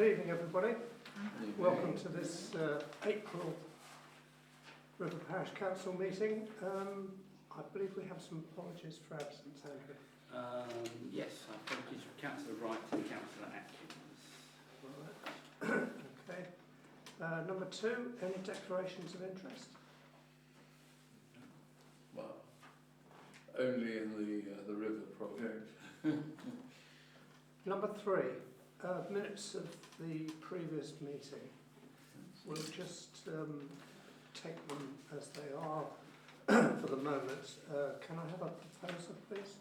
Good evening, everybody. Welcome to this April River Parish Council meeting. I believe we have some apologies for absence, Andrew. Yes, apologies for Councillor Wright and Councillor Atkins. Right. Okay. Number 2, any declarations of interest? Well, only in the river project. Number 3, minutes of the previous meeting. We'll just take them as they are for the moment. Can I have a proposer, please?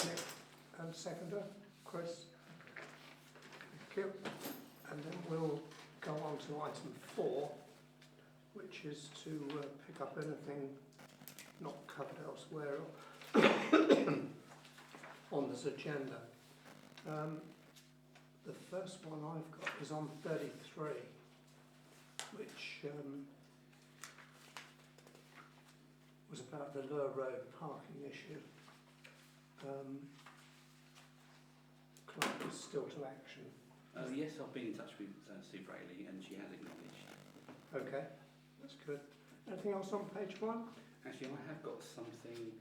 Nick and seconder, Chris. Thank you. And then we'll go on to item 4, which is to pick up anything not covered elsewhere on this agenda. The first one I've got is on 33, which was about the Lure Road parking issue. Clerk is still to action. Yes, I've been in touch with Sue Brayley and she has acknowledged. Okay, that's good. Anything else on page 1? Actually, I have got something.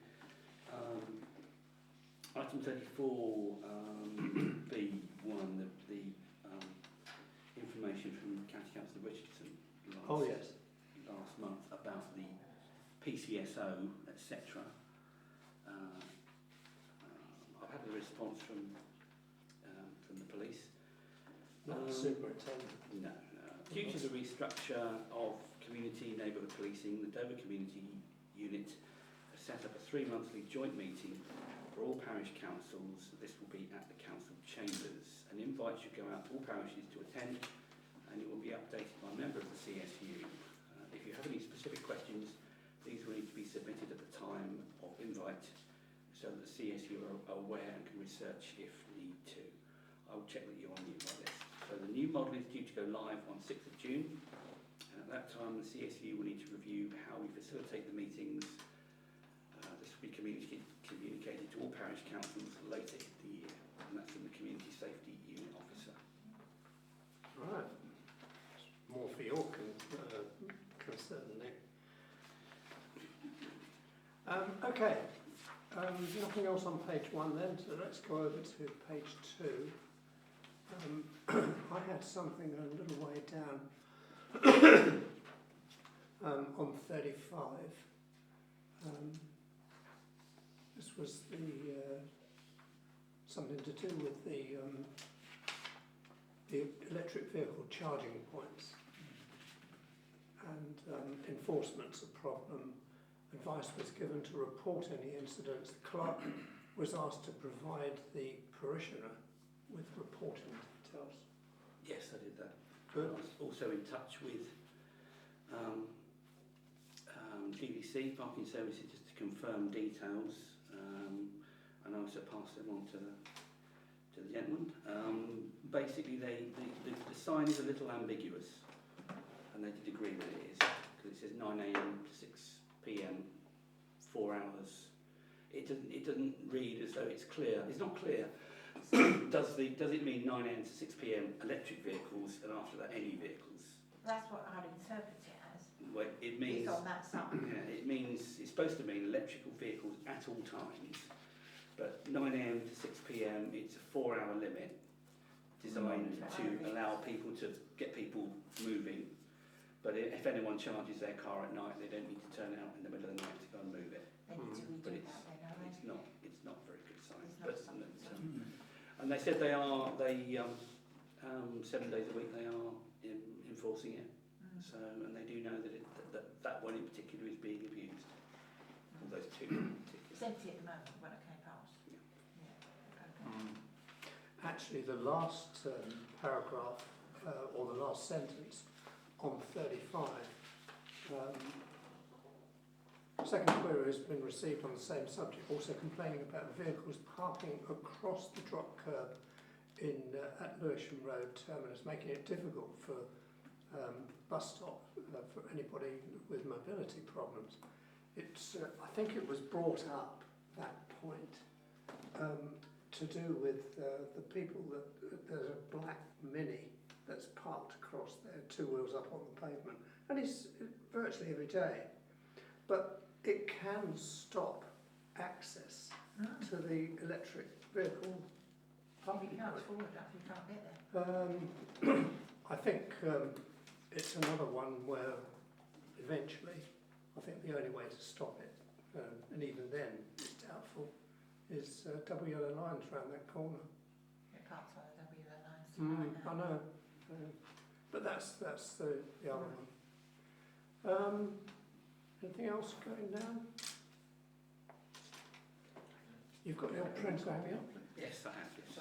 Item 34, B1, the information from County Council Richardson last month about the PCSO, etc. I've had a response from the police. Not the superintendent. No. Due to the restructure of community neighbourhood policing, the Dover Community Unit has set up a 3-monthly joint meeting for all parish councils. This will be at the council chambers. An invite should go out to all parishes to attend, and it will be updated by a member of the CSU. If you have any specific questions, these will need to be submitted at the time of invite, so that the CSU are aware and can research if need to. I will check that you are new by this. So the new model is due to go live on 6th of June, and at that time the CSU will need to review how we facilitate the meetings. This will be communicated to all parish councils later in the year, and that's from the Community Safety Unit Officer. Right. More for your concern, Nick. Okay. Nothing else on page 1 then, so let's go over to page 2. I had something a little way down on 35. This was something to do with the electric vehicle charging points, and enforcement's a problem. Advice was given to report any incidents. The clerk was asked to provide the parishioner with reporting details. Yes, I did that. Good. I was also in touch with GVC, Parking Services, just to confirm details, and I also passed them on to the gentleman. Basically, the sign is a little ambiguous, and they did agree that it is, because it says 9 AM to 6 PM, 4 hours. It doesn't read as though it's clear. It's not clear. Does it mean 9 AM to 6 PM electric vehicles, and after that any vehicles? That's what I'd interpret it as. Well, it means, it's on that side. yeah, it means it's supposed to mean electrical vehicles at all times, but 9 AM to 6 PM it's a 4-hour limit designed to allow people to get people moving. But if anyone charges their car at night, they don't need to turn out in the middle of the night to go and move it. They need to But redo that then, don't they? it's not a very good sign. It's not something. And they said they 7 days a week they are enforcing it. So, and they do know that one in particular is being abused. All those two in particular. It's empty at the moment when I came past. Yeah. Okay. Actually, the last paragraph, or the last sentence on 35, second query has been received on the same subject, also complaining about vehicles parking across the drop curb at Lewisham Road terminus, making it difficult for bus stop for anybody with mobility problems. It's I think it was brought up, that point, to do with the people that there's a black Mini that's parked across there, two wheels up on the pavement, and it's virtually every day. But it can stop access to the electric vehicle You parking can't point. forward that, you can't get there. I think it's another one where eventually, I think the only way to stop it, and even then it's doubtful, is double yellow lines around that corner. You can't follow W lines I know, but that's the other one. Anything else going down? You've got your printer, have you? Yes, I have. Yes.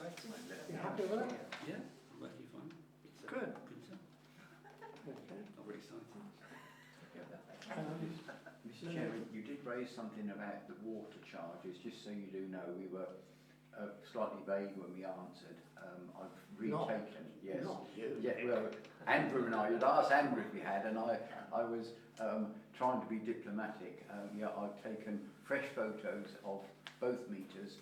You happy with that? Yeah, I'm working fine. It's a Good. printer. Okay. Not very exciting. Mr Chairman, you did raise something about the water charges. Just so you do know, we were slightly vague when we answered. I've retaken, yes. Not you. Yeah, well, Andrew and I, you'd asked Andrew if we had, and I was trying to be diplomatic. Yeah, I've taken fresh photos of both meters,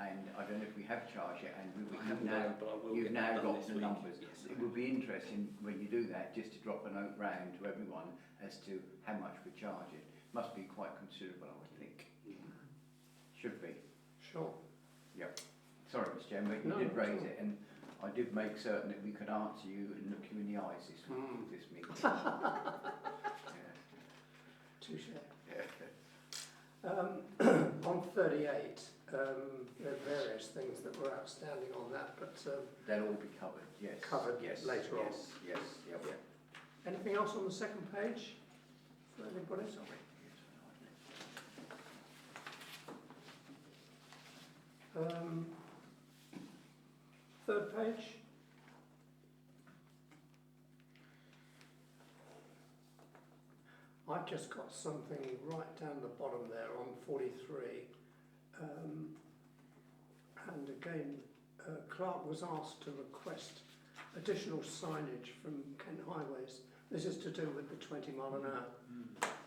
and I don't know if we have charged yet, Andrew, but I haven't done it, but I will you've get now that done got this the week. numbers. Yes, It would be interesting when you do that, just to drop a note round to everyone as to how much we're charging. Must be quite considerable, I would think. Should be. Sure. Sorry, Mr Chairman, but you No, did not at raise all. it, and I did make certain that we could answer you and look you in the eyes this week, this meeting. Touche. Yeah. On 38, there are various things that were outstanding on that, but They'll all be covered, yes. Covered yes, later on. yes, Yes, yep. anything else on the second page for anybody? Third page. I've just got something right down the bottom there on 43. And again, Clark was asked to request additional signage from Kent Highways. This is to do with the 20 mile an hour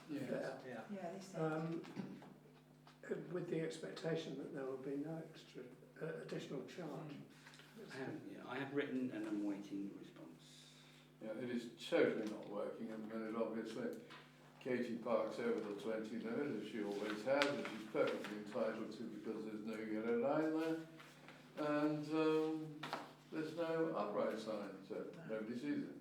Yes. there. Yeah, this thing. With the expectation that there will be no extra additional charge. I have written and I'm waiting response. Yeah, it is totally not working at the minute, obviously. Katie parks over the 20 limit, as she always has, and she's perfectly entitled to because there's no yellow line there. And there's no upright sign, so nobody sees it.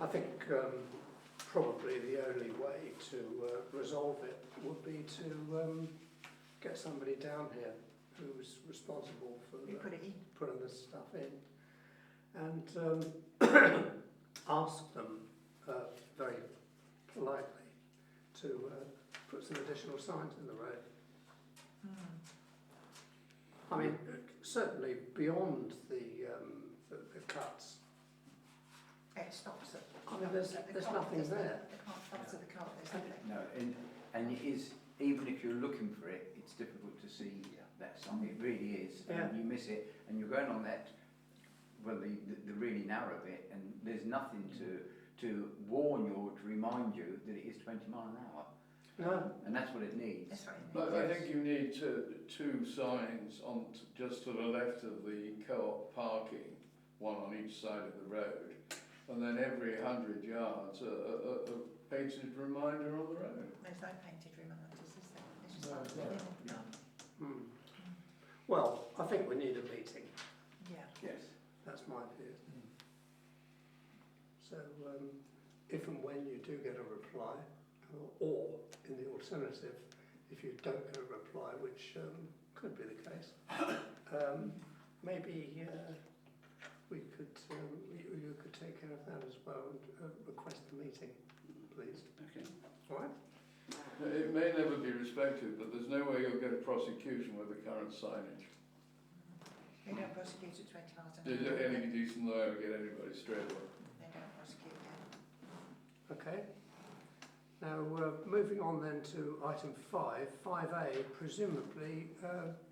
I think probably the only way to resolve it would be to get somebody down here who's responsible for You put it in. putting this stuff in, and ask them very politely to put some additional signs in the road. I mean, certainly beyond the cuts. It stops at. I mean, there's nothing there. They can't stop to the colour, there's nothing. No, and it is, even if you're looking for it, it's difficult to see that sign. It really is. Yeah. And you miss it, and you're going on that, well, the really narrow bit, and there's nothing to warn you or to remind you that it is 20 mile an hour. No. And that's what it needs. That's what it But means. I think you need two signs on just to the left of the co-op parking, one on each side of the road, and then every 100 yards a painted reminder on the road. There's no painted reminders, is there? It's just No, like no. living. Well, I think we need a meeting. Yeah. Yes. That's my view. So if and when you do get a reply, or in the alternative, if you don't get a reply, which could be the case, maybe we could you could take care of that as well and request the meeting, please. Okay. All right. It may never be respected, but there's no way you'll get a prosecution with the current signage. They don't prosecute at 20 miles an There's hour. any decent lawyer will get anybody straight away. They don't prosecute, yeah. Okay. Now, moving on then to item 5, 5A, presumably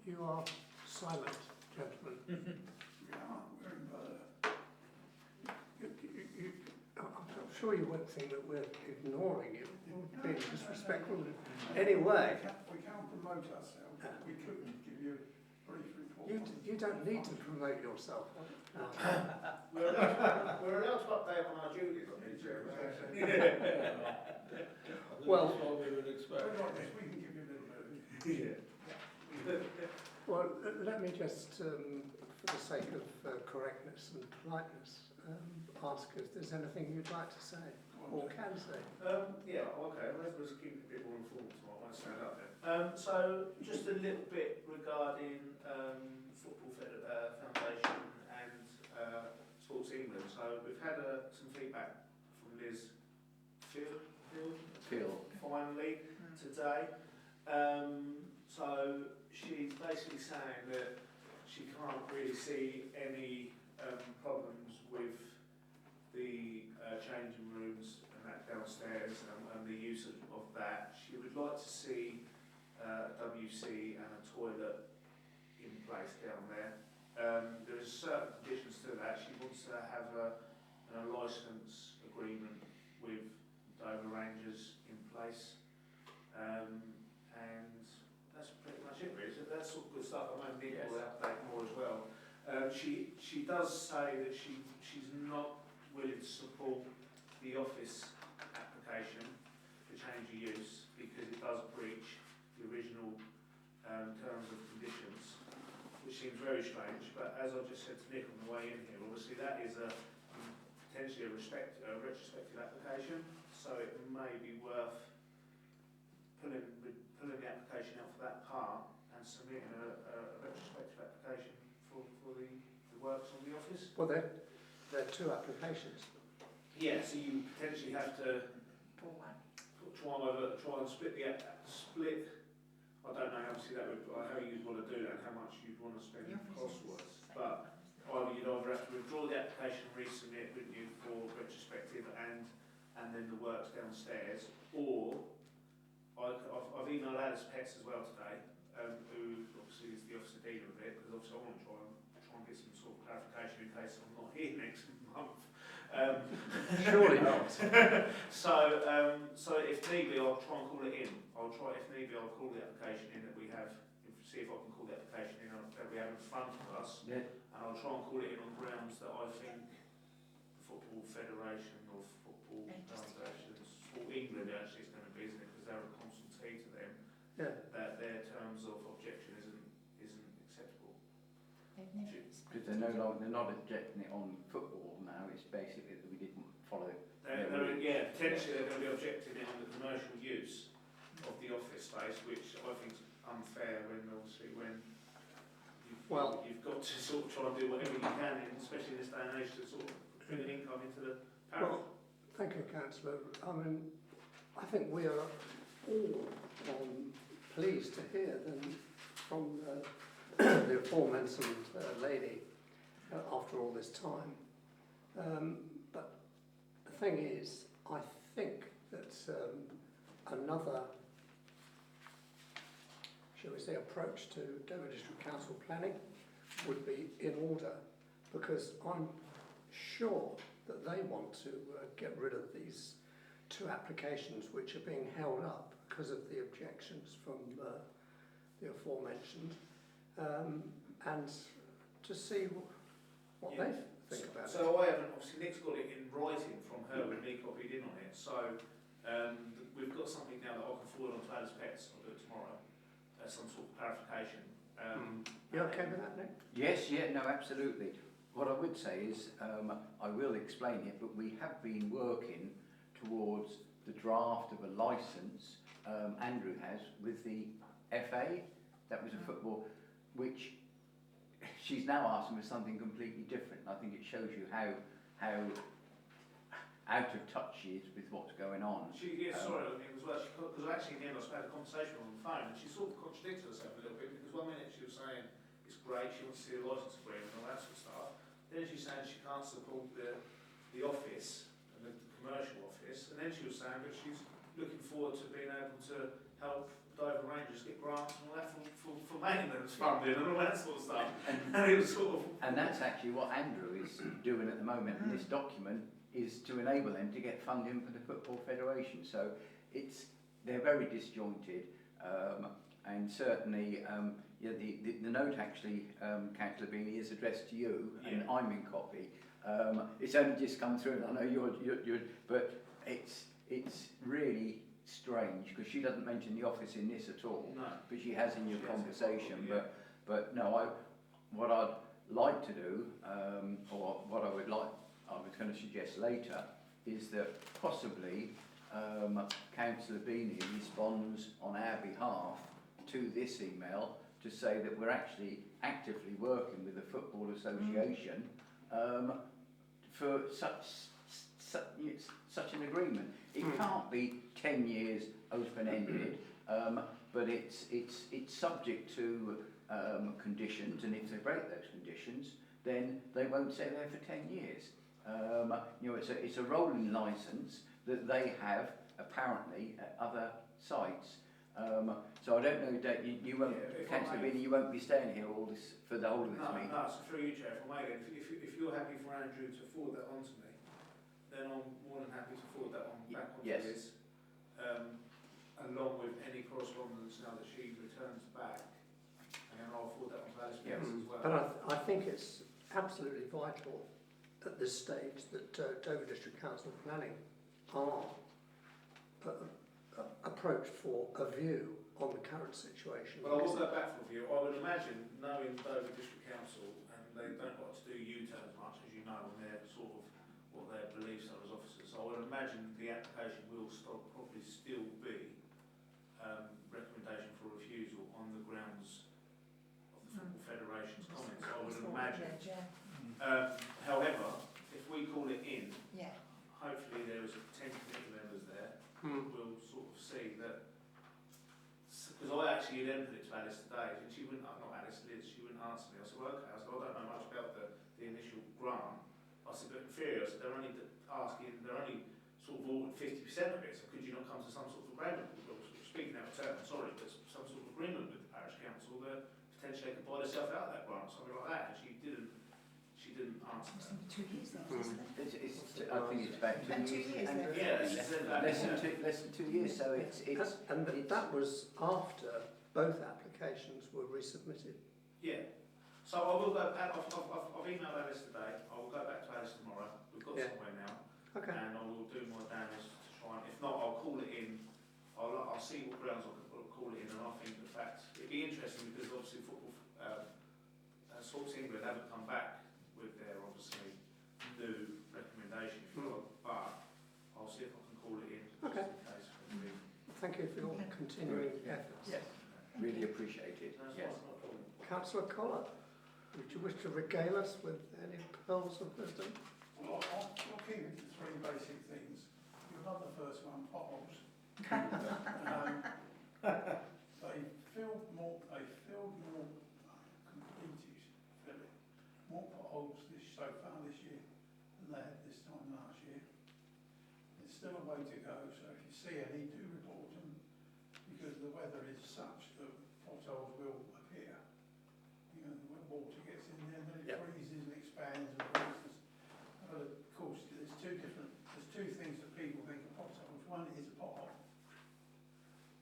you are silent, gentlemen. I'm sure you won't think that we're ignoring you or being disrespectful in any way. We can't promote ourselves. We couldn't give you a brief report. You don't need to promote yourself. We're allowed to update on our duties, I think, Chairman. Well- That's what we would expect. But like this, we can give you a little bit of Well, let me just, for the sake of correctness and politeness, ask if there's anything you'd like to say or can say. Yeah, okay, let's keep it a bit more informal tomorrow, I won't stand up then. So, just a little bit regarding Football Foundation and Sports England. So, we've had some feedback from Liz Phil. finally today. So, she's basically saying that she can't really see any problems with the changing rooms and that downstairs and the use of that. She would like to see a WC and a toilet in place down there. There is certain conditions to that. She wants to have a licence agreement with Dover Rangers in place. And that's pretty much it really. So that's all good stuff. I know Nick will update more as well. She does say that she's not willing to support the office application for change of use because it does breach the original terms and conditions, which seems very strange. But as I just said to Nick on the way in here, obviously that is potentially a retrospective application, so it may be worth pulling the application out for that part and submitting a retrospective application for the works on the office. Well, there are two applications. Yeah, so you potentially have to For one. try and split. I don't know obviously that would how you'd want to do that and how much you'd want to spend The office cost is wise. same. But you'd either have to withdraw the application, resubmit, wouldn't you, for retrospective and then the works downstairs, or I've emailed Alice Petts as well today, who obviously is the officer dealer of it, because obviously I want to try and get some sort of clarification in case I'm not here next month. Surely not. So if need be, I'll try and call it in. If need be, I'll call the application in that we have, see if I can call the application in that we have in front of us. Yeah. And I'll try and call it in on grounds that I think the Football Federation or Football Foundation, Sport England actually is going to be, isn't it? Because they're a consultee to them. Yeah. That their terms of objection isn't acceptable. Because they're not objecting it on football now, it's basically that we didn't follow. Potentially they're going to be objecting it on the commercial use of the office space, which I think is unfair when you've got to sort of try and do whatever you can, especially in this day and age, to sort of bring an income into the parish. Well, thank you, Councillor. I mean, I think we are all pleased to hear from the aforementioned lady after all this time. But the thing is, I think that another, shall we say, approach to Dover District Council planning would be in order, because I'm sure that they want to get rid of these two applications which are being held up because of the objections from the aforementioned, and to see what they think about it. So I haven't, obviously Nick's got it in writing from her and me copied in on it, so we've got something now that I can forward on to Alice Petts, I'll do it tomorrow, some sort of clarification. You okay with that, Nick? Yes, no, absolutely. What I would say is, I will explain it, but we have been working towards the draft of a licence, Andrew has, with the FA, that was a football, which she's now asking for something completely different. I think it shows you how out of touch she is with what's going on. Sorry, it was because actually in the end I had a conversation on the phone and she sort of contradicted herself a little bit, because one minute she was saying it's great, she wants to see a licence agreement and all that sort of stuff. Then she's saying she can't support the office and the commercial office, and then she was saying that she's looking forward to being able to help Dover Rangers get grants and all that for maintenance funding and all that sort of stuff. And it was sort of... And that's actually what Andrew is doing at the moment, and this document is to enable them to get funding for the Football Federation. So they're very disjointed, and certainly the note actually, Councillor Beanie, is addressed to you, and I'm in copy. It's only just come through, and I know you're but it's really strange because she doesn't mention the office in this at all, No. but she has in your conversation. Yeah. But no, what I'd like to do, or what I was going to suggest later, is that possibly Councillor Beanie responds on our behalf to this email to say that we're actually actively working with the Football Association for such an agreement. It can't be 10 years open-ended, but it's subject to conditions, and if they break those conditions, then they won't stay there for 10 years. It's a rolling licence that they have apparently at other sites. So I don't know that you won't, Councillor Beanie, you won't be staying here for the whole of this meeting. No, so through you, Chair, if I may, if you're happy for Andrew to forward that on to me, then I'm more than happy to forward that on back onto Yes. Liz, along with any correspondence now that she returns back, and I'll forward that on to Alice as well. But I think it's absolutely vital at this stage that Dover District Council and Planning are approached for a view on the current situation. Well, I will go back for a view. I would imagine, knowing Dover District Council, and they don't like to do U-turns much, as you know, and their sort of what their beliefs are as officers. So I would imagine the application will probably still be recommendation for refusal on the grounds of the Football Federation's comments. I would imagine. However, if we call it in, hopefully there is 10 committee members there. We'll sort of see that. Because I actually then put it to Alice today, and she wouldn't, not Alice, Liz, she wouldn't answer me. I said, well, okay, I said, I don't know much about the initial grant. I said, but in theory, I said, they're only sort of all 50% of it, so could you not come to some sort of agreement? Speaking out of turn, sorry, but some sort of agreement with the Parish Council that potentially they could buy themselves out of that grant, something like that, and she didn't answer that. It's 2 years now, isn't it? I think it's about 2 years. About 2 years, Less than 2 years, so it's And that was after both applications were resubmitted. Yeah. So I will go. I've emailed Alice today. I will go back to Alice tomorrow. We've got somewhere now, Okay. and I will do my damnedest to try. And if not, I'll call it in. I'll see what grounds I can call it in, and I think the fact it'd be interesting because obviously football Sports England haven't come back with their obviously new recommendation, if you like, but I'll see if I can call it in. Okay. Just in case. Thank you for your continuing efforts. Yes, really appreciated. That's Yes. not a problem. Councillor Collar, would you wish to regale us with any pearls of wisdom? Well, I'll keep it to 3 basic things. You've done the first one, potholes. They filled more completed, Philip, more potholes so far this year than they had this time last year. There's still a way to go, so if you see any, do report them, because the weather is such that potholes will appear. You know, the water gets in there, then it freezes and expands and freezes. But of course, there's two things that people think are potholes. One is a pothole.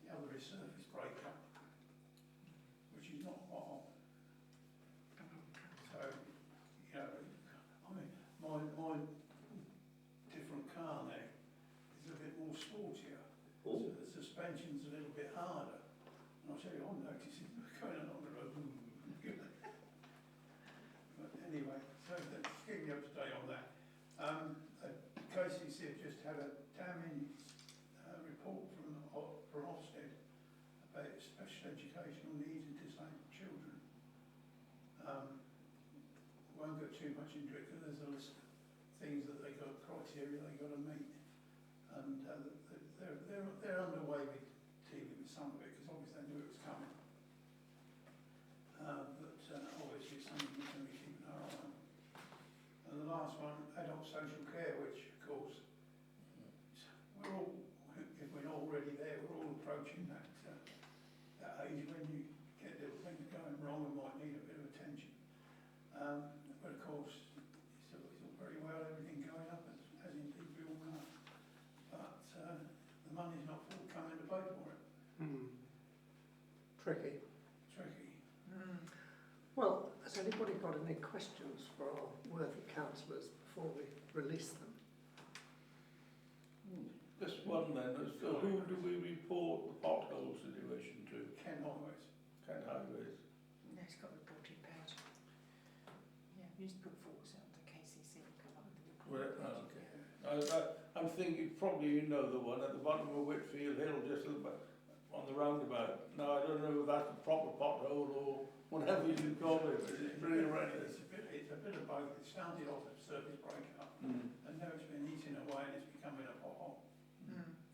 The other is surface breakup, which is not a pothole. So, you know, I mean, my different car now is a bit more sportier. So the suspension's a little bit harder. And I'll tell you, I'm noticing going along the road. But anyway, so just keep me up to date on that. KCC have just had a damning report from Ofsted about special educational needs and disabled children. Won't go too much into it because there's a list of things that they got, criteria they got to meet, and they're underway with dealing with some of it because obviously they knew it was coming. But obviously it's something we're going to be keeping our eye on. And the last one, adult social care, which of course we're all, if we're not already there, we're all approaching that age when you get little things going wrong and might need a bit of attention. But of course, it's all very well everything going up as in got any questions for our worthy councillors before we release them? Just one then, as to who do we report the pothole situation to? Ken Highways. Kent Highways. No, it's got a reporting page. Yeah, you just put forwards on the KCC and come up with the Well, report. okay. I'm thinking probably you know the one at the bottom of Whitfield Hill, just at the on the roundabout. Now I don't know if that's a proper pothole or whatever you call it, but it's pretty horrendous. It's a bit of both. It started off as surface breakup, and now it's been eating away and it's becoming a pothole.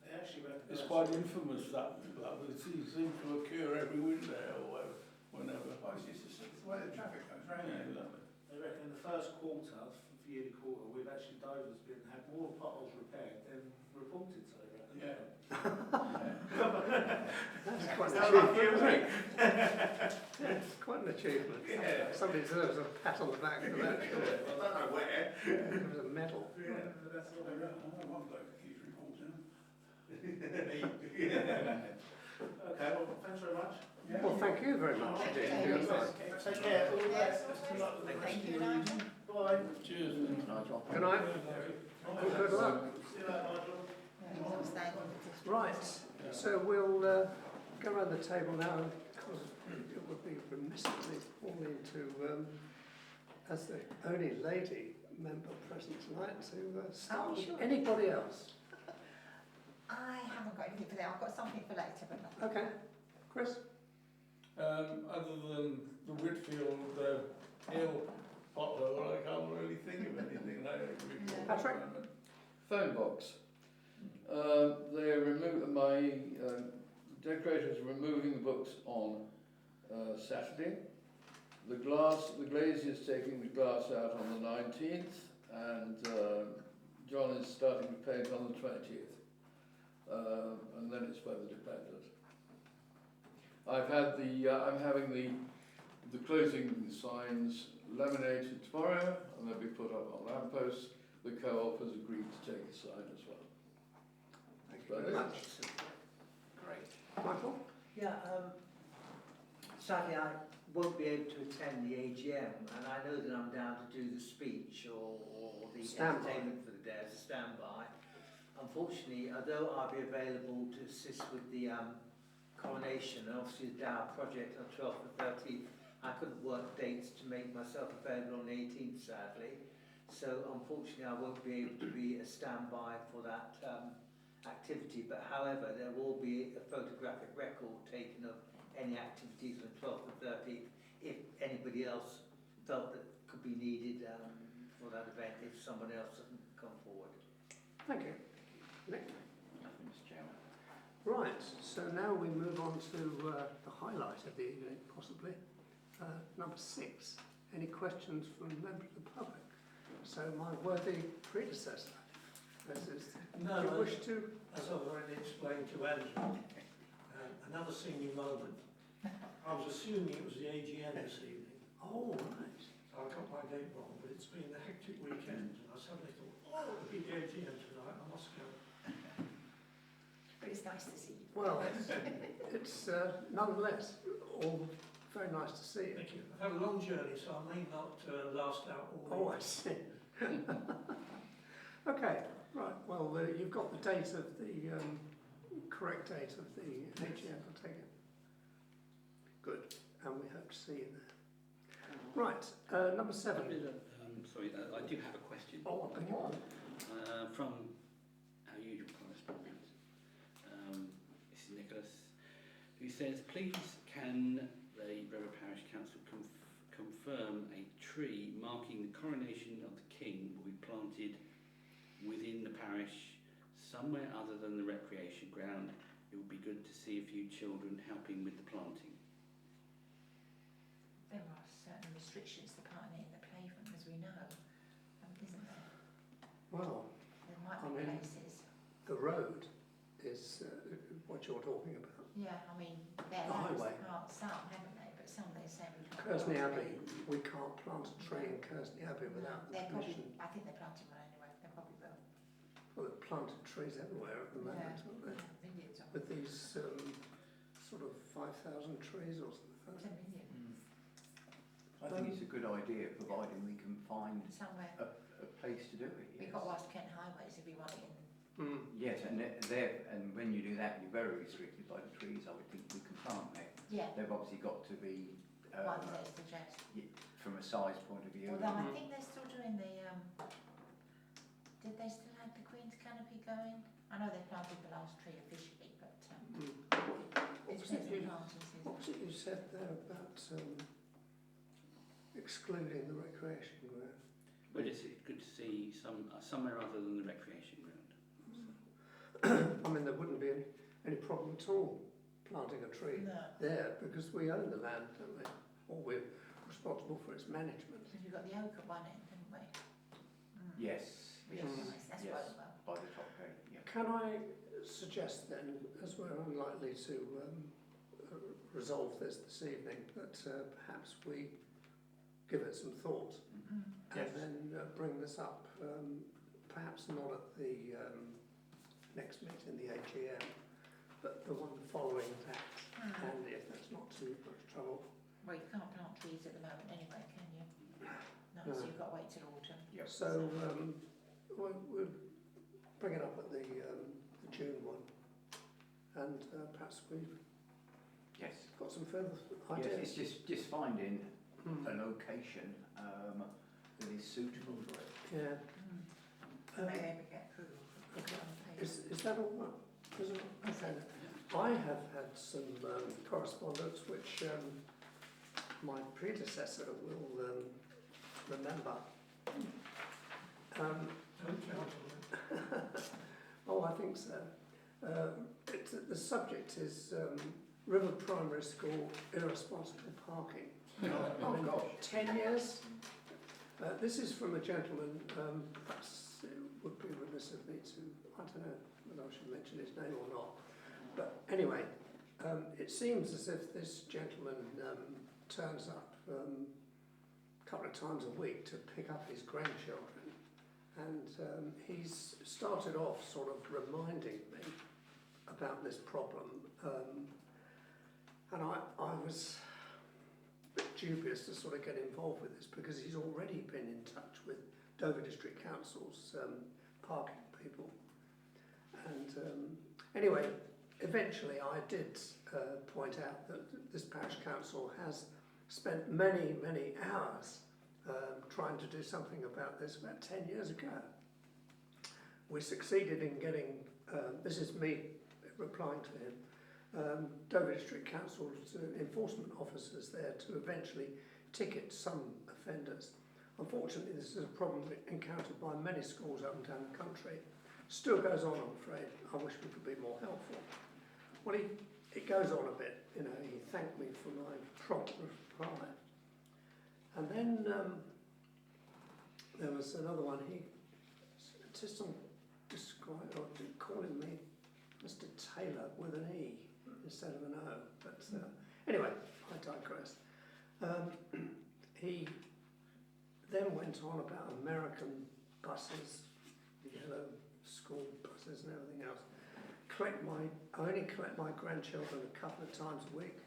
They actually recognise It's quite infamous that it seems to occur every winter or whenever. Well, it's just the way the traffic goes round. Yeah, exactly. They reckon in the first quarter, for yearly quarter, we've actually Dover's had more potholes repaired than reported, so they reckon. Yeah. That's quite an Sounds achievement. like you, It's quite an achievement. Yeah. Somebody deserves a pat on the back for that. I don't know where. It was a medal. Yeah, but that's I what they reckon. know one bloke that keeps reporting them. Okay, well, thanks very much. Well, thank you very much indeed for your time. Take care, all the best. Good luck with the rest Thank of you, your Nigel. evening. Bye. Cheers. Nigel. Good night. Good luck. See you later, Nigel. Yeah, it's staying in the district. Right, so we'll go around the table now, because it would be remiss of me Pauline to, as the only lady member present tonight, to start with sure. anybody else. I haven't got anything for now. I've got something for later, but nothing. Okay, Chris? Other than the Whitfield Hill pothole, I can't really think of anything. Patrick? Phone box. My decorators are removing the books on Saturday. The glazier is taking the glass out on the 19th, and John is starting to paint on the 20th. And then it's weather dependent. I'm having the closing signs laminated tomorrow, and they'll be put up on lampposts. The co-op has agreed to take a sign as well. Thank you very much. Great. Michael? Yeah, sadly I won't be able to attend the AGM, and I know that I'm down to do the speech or the Standby. entertainment for the day as a standby. Unfortunately, although I'll be available to assist with the coronation and obviously the Dow project on 12th and 13th, I couldn't work dates to make myself available on the 18th, sadly. So unfortunately, I won't be able to be a standby for that activity. But however, there will be a photographic record taken of any activities on 12th and 13th if anybody else felt that could be needed for that event if someone else doesn't come forward. Thank you. Nick? Nothing, Mr. Chairman. Right, so now we move on to the highlight of the evening, possibly. Number 6, any questions from members of the public? So my worthy predecessor, do you wish to? As I've already explained to Andrew, another senior moment. I was assuming it was the AGM this evening. Oh, right. So I got my date wrong, but it's been a hectic weekend, and I suddenly thought, oh, it'll be the AGM tonight, I must go. But it's nice to see you. Well, it's nonetheless all very nice to see you. Thank you. I've had a long journey, so I may not last out all Oh, I week. see. Okay, right. Well, you've got the date of the correct date of the AGM, I'll take it. Good, and we hope to see you there. Right, number 7. Sorry, I do have a question. Oh, I beg your pardon. From our usual correspondent, this is Nicholas, who says, please can the Brevard Parish Council confirm a tree marking the coronation of the King will be planted within the parish somewhere other than the recreation ground. It would be good to see a few children helping with the planting. There are certain restrictions to planting in the pavement, as we know, isn't there? Well, There might I be mean- places. the road is what you're talking about. Yeah, I mean, they're The highway. part some, haven't they? But some they say we can't. Kersney plant Abbey, trees. we can't plant a tree in Kersney Abbey without the They're probably, permission. I think they're planting one anyway. They probably will. Well, they've planted trees everywhere at the moment, haven't they? Millions of With these sort of 5,000 trees or something. 10 million. I think it's a good idea, providing we can find Somewhere. a place to do it. We've got to ask Kent Highways if we want it in. Yes, and when you do that, you're very restricted by the trees. I would think we can plant there. Yeah. They've obviously got to be Ones they suggest. from a size point of view. Although I think they're still doing the, did they still have the Queen's Canopy going? I know they planted the last tree officially, but What it's was it been you, planting season. what was it you said there about excluding the recreation ground? But it's good to see somewhere other than the recreation ground. I mean, there wouldn't be any problem at all planting a tree No. there because we own the land, don't we? Or we're responsible for its management. Because we've got the oak at one end, haven't we? Yes, Which yes, is nice. That's yes, quite well. by the top gate, yeah. Can I suggest then, as we're unlikely to resolve this evening, that perhaps we give it some thought and then bring this up, perhaps not at the next meeting, the AGM, but the one following that, and if that's not too much trouble. Well, you can't plant trees at the moment anyway, can you? No, No. so you've got to wait till autumn. Yep. So we'll bring it up at the June one, and perhaps we've Yes. got some further Yes, ideas. it's just finding a location that is suitable for it. Yeah. And they ever get approval for Okay. it on paper. Is that all right? Okay. I have had some correspondence which my predecessor will remember. Oh, I think so. The subject is River Primary School irresponsible parking. Oh, gosh. 10 years. This is from a gentleman, perhaps it would be remiss of me to, I don't know whether I should mention his name or not. But anyway, it seems as if this gentleman turns up a couple of times a week to pick up his grandchildren. And he's started off sort of reminding me about this problem. And I was a bit dubious to sort of get involved with this because he's already been in touch with Dover District Council's parking people. And anyway, eventually I did point out that this parish council has spent many, many hours trying to do something about this about 10 years ago. We succeeded in getting, this is me replying to him, Dover District Council's enforcement officers there to eventually ticket some offenders. Unfortunately, this is a problem encountered by many schools up and down the country. Still goes on, I'm afraid. I wish we could be more helpful. Well, it goes on a bit, you know, he thanked me for my prompt reply. And then there was another one, he insisted on calling me Mr. Taylor with an E instead of an O. But anyway, I digress. He then went on about American buses, yellow school buses and everything else. I only collect my grandchildren a couple of times a week.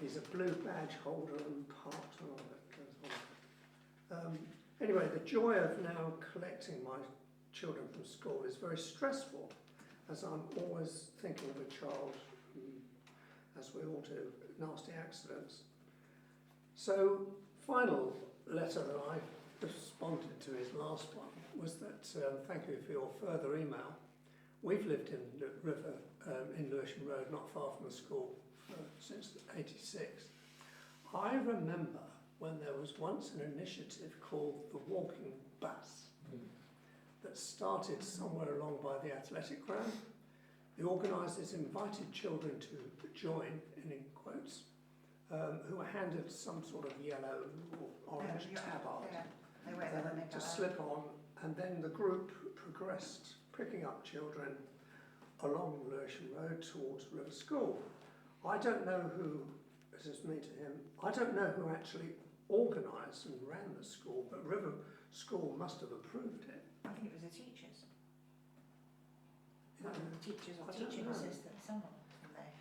He's a blue badge holder and parked and all that goes on. Anyway, the joy of now collecting my children from school is very stressful, as I'm always thinking of a child, as we all do, nasty accidents. So, final letter that I responded to his last one was that thank you for your further email. We've lived in the river, in Lewisham Road, not far from the school, since '86. I remember when there was once an initiative called the Walking Bus that started somewhere along by the athletic ground. The organisers invited children to join, in quotes, who were handed some sort of yellow or orange tabard They wear them when they go to out. slip on, and then the group progressed, picking up children along Lewisham Road towards River School. I don't know who, this is me to him, I don't know who actually organised and ran the school, but River School must have approved it. I think it was the teachers. Yeah. Teachers or I don't teaching know. assistants, someone from there.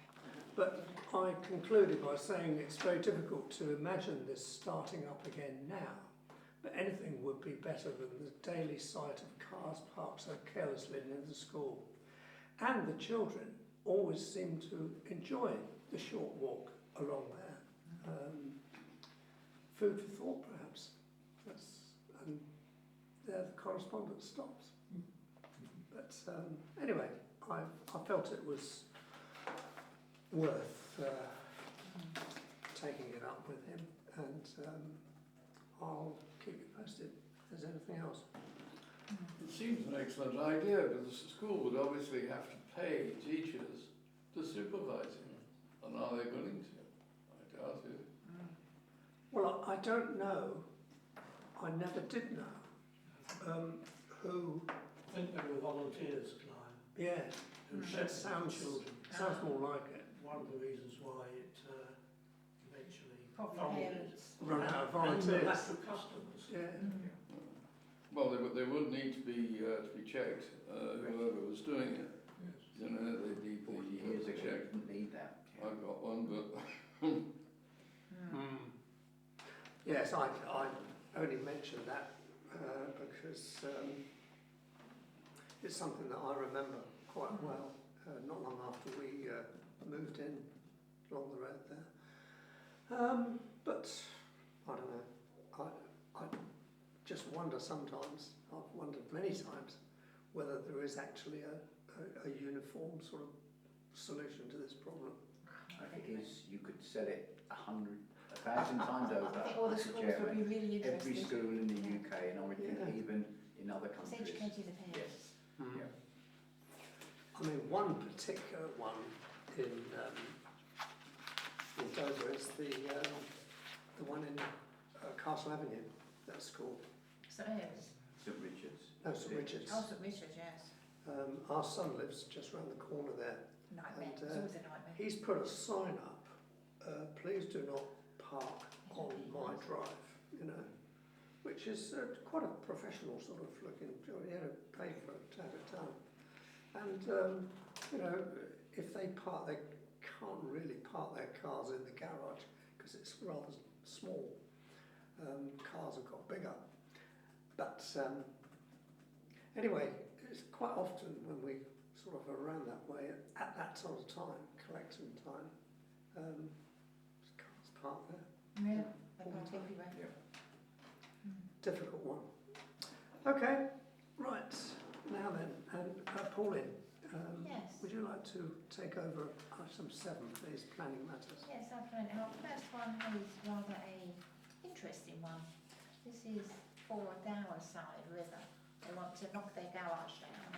But I concluded by saying it's very difficult to imagine this starting up again now. But anything would be better than the daily sight of cars parked so carelessly near the school. And the children always seem to enjoy the short walk along there. Food for thought, perhaps. And there the correspondence stops. But anyway, I felt it was worth taking it up with him, and I'll keep you posted if there's anything else. It seems an excellent idea, but the school would obviously have to pay teachers to supervise him. And are they willing to? I doubt it. Well, I don't know. I never did know who. I think they were volunteers, Clive, Yeah, who that shepherded sounds children. more like it. One of the reasons why it eventually Probably folded. parents. Run out of And the volunteers. lack of customers. Yeah. Well, they would need to be checked, whoever was doing it. You know, they need 40 the years ago, check. you didn't need that. I've got one, but Yes, I only mentioned that because it's something that I remember quite well, not long after we moved in along the road there. But I don't know, I just wonder sometimes, I've wondered many times, whether there is actually a uniform sort of solution to this problem. If it is, you could sell it 1,000 times over. I think all the Mr. schools Chairman. would be really interested. Every school in the UK, and I would think Yeah. even in other It's countries. educating the parents. Yes. Mm. Yeah. I mean, one particular one in Dover is the one in Castle Avenue, that school. So it is. St Richard's. No, St Richard's. Oh, St Richard's, yes. Our son lives just round the corner there. Nightmare. And, It's always a nightmare. He's put a sign up, please do not park on my drive, you know, which is quite a professional sort of looking job. He had to pay for it to have it done. And, you know, if they park, they can't really park their cars in the garage because it's rather small. Cars have got bigger. But anyway, it's quite often when we sort of around that way at that sort of time, collection time, cars parked there. Yeah, they park everywhere. Yeah. Difficult one. Okay, right, now then, and Pauline, Yes. would you like to take over item 7, please, planning matters? Yes, I've learned. Our first one is rather a interesting one. This is for Dowside River. They want to knock their garage down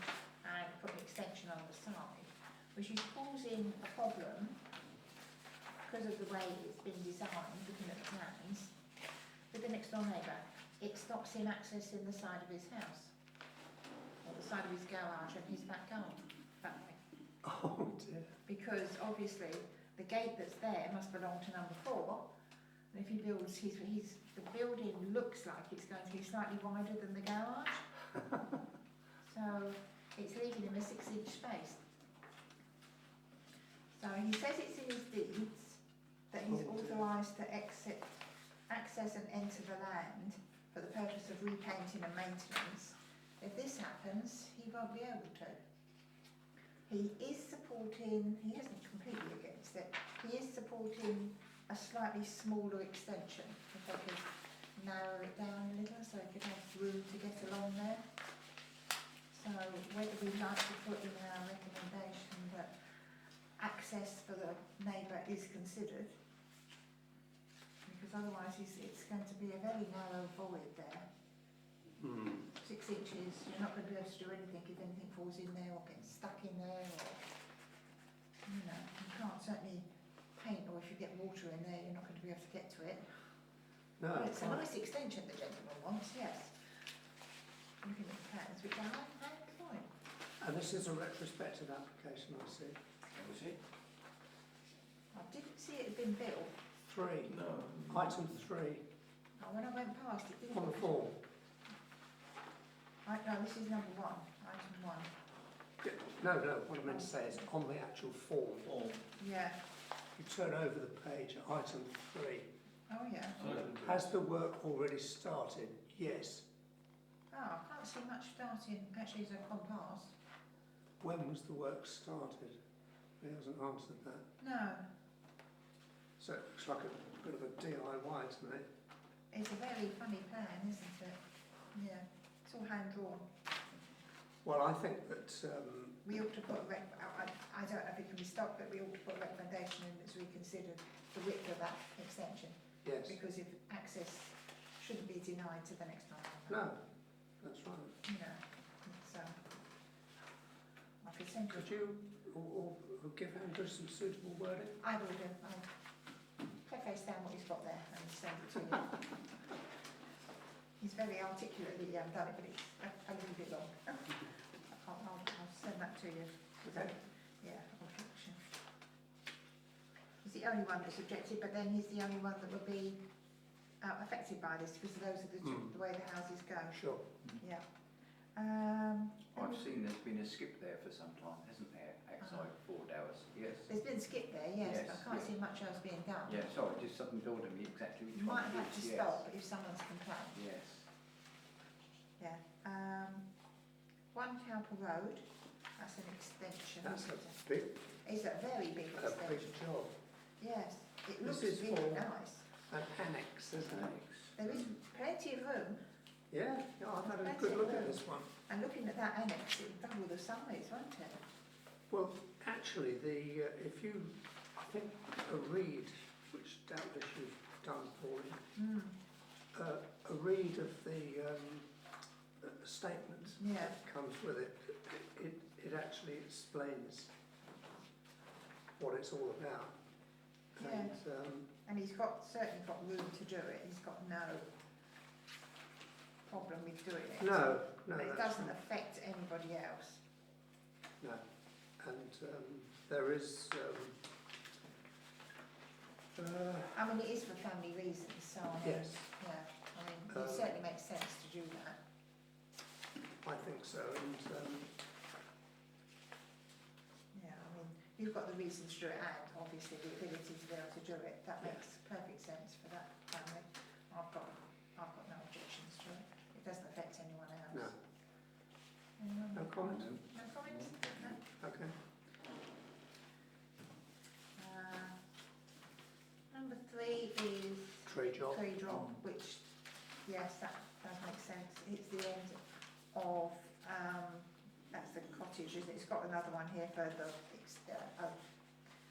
and put an extension on the side, which is causing a problem because of the way it's been designed, looking at the plans, with the next door neighbour. It stops him accessing the side of his house, or the side of his garage and his back garden, that way. Oh dear. Because obviously the gate that's there must belong to number 4, and if he builds the building looks like it's going to be slightly wider than the garage, so it's leaving him a 6-inch space. So he says it's in his deeds that he's authorised to access and enter the land for the purpose of repainting and maintenance. If this happens, he won't be able to. He is supporting, he isn't completely against it, he is supporting a slightly smaller extension, if they could narrow it down a little so he could have room to get along there. So whether we'd like to put in our recommendation that access for the neighbour is considered, because otherwise it's going to be a very narrow void there. 6 inches, you're not going to be able to do anything if anything falls in there or gets stuck in there, or, you know, you can't certainly paint, or if you get water in there, you're not going to be able to get to it. No, But it's a nice extension the gentleman wants, yes. Looking at the plans, which I had fine. and this is a retrospective application, I see. Was it? I didn't see it had been built. 3, No. item 3 When I went past it, didn't on the it? form. No, this is number 1, item 1. No, what I meant to say is on the actual form. Yeah, you turn over the page, item 3. Oh, yeah. Has the work already started? Yes. Oh, I can't see much starting, actually, as I've gone past. When was the work started? He hasn't answered that. No, So it looks like a bit of a DIY to me. it's a very funny plan, isn't it? Yeah, it's all hand drawn. Well, I think that, We ought to put I don't know if it can be stopped, but we ought to put a recommendation in that's reconsidered the width of that extension. yes. Because if access shouldn't be denied to the next time. No, that's right. You know, it's, I could send Could you, you or give Andrew some suitable wording? I will do, I'll preface down what he's got there and send it to you. He's very articulately done it, but it's a little bit long. I'll send that to you. Okay. Yeah, objection. He's the only one that's objected, but then he's the only one that will be affected by this because those are the way the houses go. Sure. Yeah. I've seen there's been a skip there for some time, hasn't there, outside Ford Hours? Yes. There's been a skip there, yes, Yes, but I can't yeah. see much else being done. Yeah, sorry, just something dawned on me exactly which You one might it have to is, yes. stop if someone's complained. Yes. Yeah. 1 Cowper Road, that's an extension. That's a big, It's a very big a big extension. job. Yes, it This looks is really for- nice. An annex, isn't it? There is plenty of room, Yeah, I've had a good look at this one. and looking at that annex, it'll double the size, won't it? Well, actually, if you, I think a read, which doubtless you've done, Pauline, a read of the statement Yeah. that comes with it, it actually explains what it's all about. And And he's certainly got room to do it, he's got no problem with doing it. no, But it that's doesn't affect anybody else. no, and there is. I mean, it is for family reasons, so I mean, Yes, yeah, I mean, it certainly makes sense to do that. I think so, and Yeah, I mean, you've got the reasons to do it and obviously the ability to be able to do it, that Yeah. makes perfect sense for that family. I've got no objections to it, it doesn't affect anyone else. no, Anyone? no comment. No comments? No? Okay. Number 3 is Tree job. tree drop, which, yes, that does make sense. It's the end of, that's the cottage, isn't it? It's got another one here further,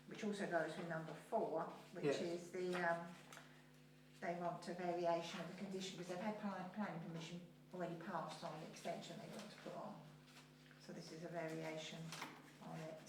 which also goes with number 4, which Yes. is the, they want a variation of the condition, because they've had planning permission already passed on the extension they want to put on. So this is a variation on it.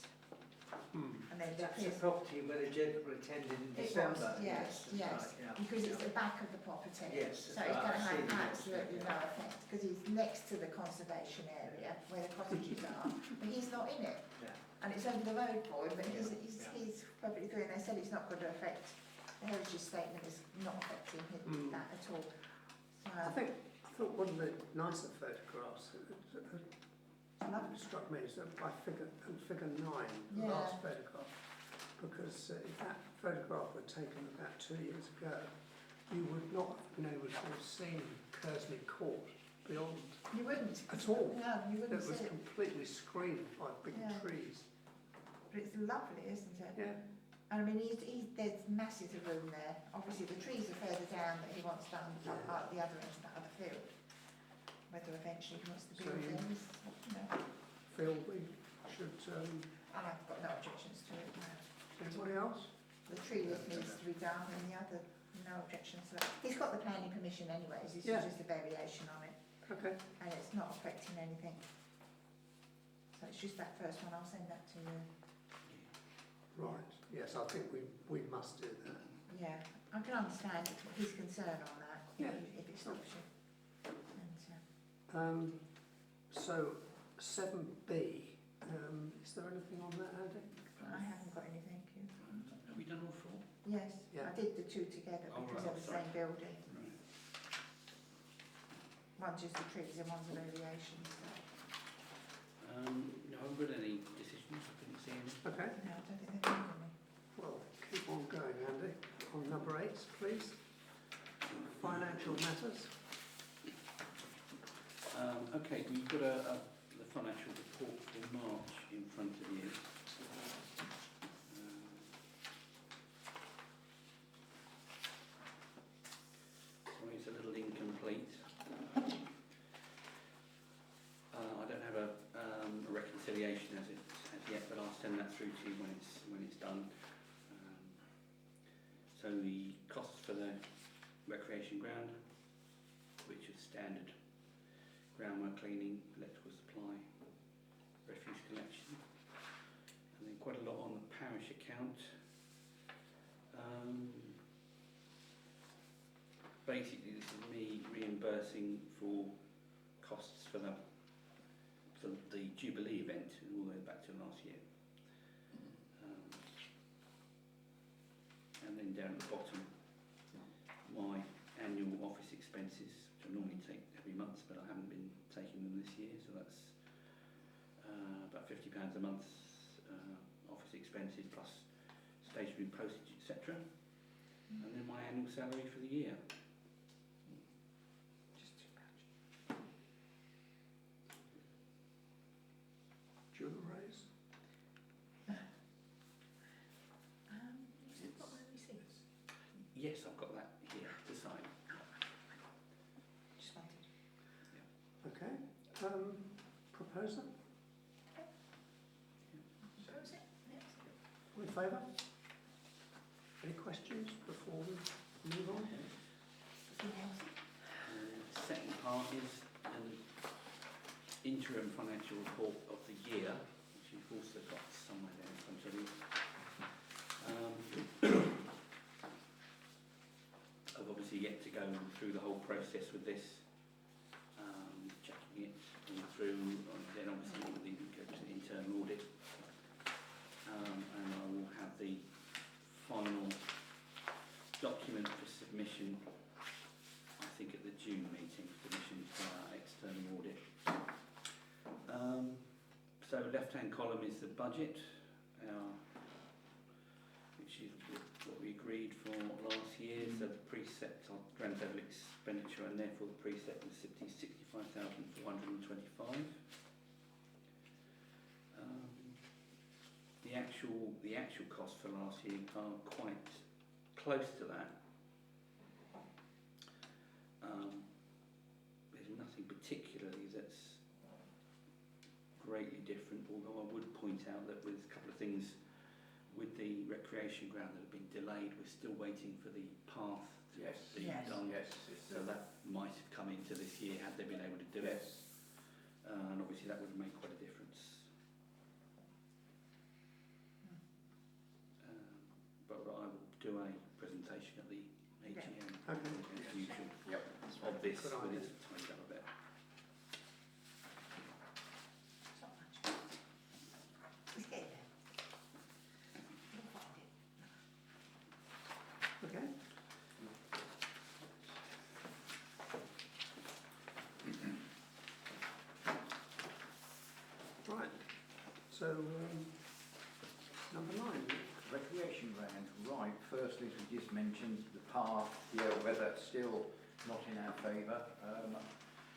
And then That's there the is- property where the gentleman attended in It December. was, yes, that's yes, right, yeah. because it's Yeah. the back of the property. Yes, So that's it's right, going to I've have seen that, absolutely yeah. no effect, because he's next to the conservation area where the cottages are, but he's not in it. Yeah. And it's over the road for him, but Yeah. he's perfectly clear, and they said it's not going to affect, the heritage statement is not affecting that at all. I thought one of the nicer photographs Lovely. struck me is that by figure 9, the Yeah. last photograph, because if that photograph were taken about 2 years ago, you would not have been able to have seen Kersley Court beyond You wouldn't. at all. No, you It wouldn't was see it. completely screened by big Yeah. trees. But it's lovely, isn't it? Yeah. And I mean, there's masses of room there. Obviously, the trees are further down that he wants done at the other end of that other field. Whether eventually he wants to So build you- there is, Feel we should. and I've got no objections to it. No. Anybody else? The tree list needs to be done, and the other, no objections to that. He's got the planning permission anyways. It's Yeah. just a variation on it, Okay. and it's not affecting anything. So it's just that first one. I'll send that to you. Right. Yes, I think we must do that. Yeah, I can understand his concern on that. Yeah. If it stops you. And, So 7B. Is there anything on that, Andy? I haven't got anything. Have we done all 4? Yes, Yeah. I did the two together Oh, because right, they're the sorry. same building. Right. One's just the trees and one's a variation. So. No, I haven't read any decisions, I couldn't see any. Okay. No, I don't think they're doing any. Well, keep on going, Andy. On number 8, please. Financial matters. Okay, we've got the financial report for March in front of you. Sorry, it's a little incomplete. I don't have a reconciliation as yet, but I'll send that through to you when it's done. So the costs for the recreation ground, which is standard groundwork cleaning, electrical supply, refuse collection, and then quite a lot on the parish account. Basically, this is me reimbursing for costs for the Jubilee event all the way back to last year. And then down at the bottom, my annual office expenses, which I normally take every month, but I haven't been taking them this year, so that's about £50 a month office expenses plus stationery, postage, etc. And then my annual salary for the year. Just too much. Do you want to raise? You've got my receipts. Yes, I've got that here to sign. Just wanted. Okay. Proposer? Propose it? Yes. All in favour? Any questions before we move on? Feel healthy? Second part is an interim financial report of the year, which you've also got somewhere there in front of you. I've obviously yet to go through the whole process with this, checking it all through, and then obviously it will go to the internal audit, and I will have the final document for submission, I think at the June meeting, submission to our external audit. So left-hand column is the budget, which is what we agreed for last year. So the precept of grand total expenditure, and therefore the precept was 65,425. The actual costs for last year are quite close to that. There's nothing particularly that's greatly different, although I would point out that with a couple of things with the recreation ground that have been delayed, we're still waiting for the path to be done. Yes. So that might have come into this year had they been able to do it. And obviously that would have made quite a difference. But I will do a presentation at the AGM Okay. as usual Yep. of this Good when idea. it's tied up a bit. It's not much. It's getting there. You'll find it. Okay. Right. So, number 9. Recreation ground, right, firstly, as we just mentioned, the path, weather still not in our favour.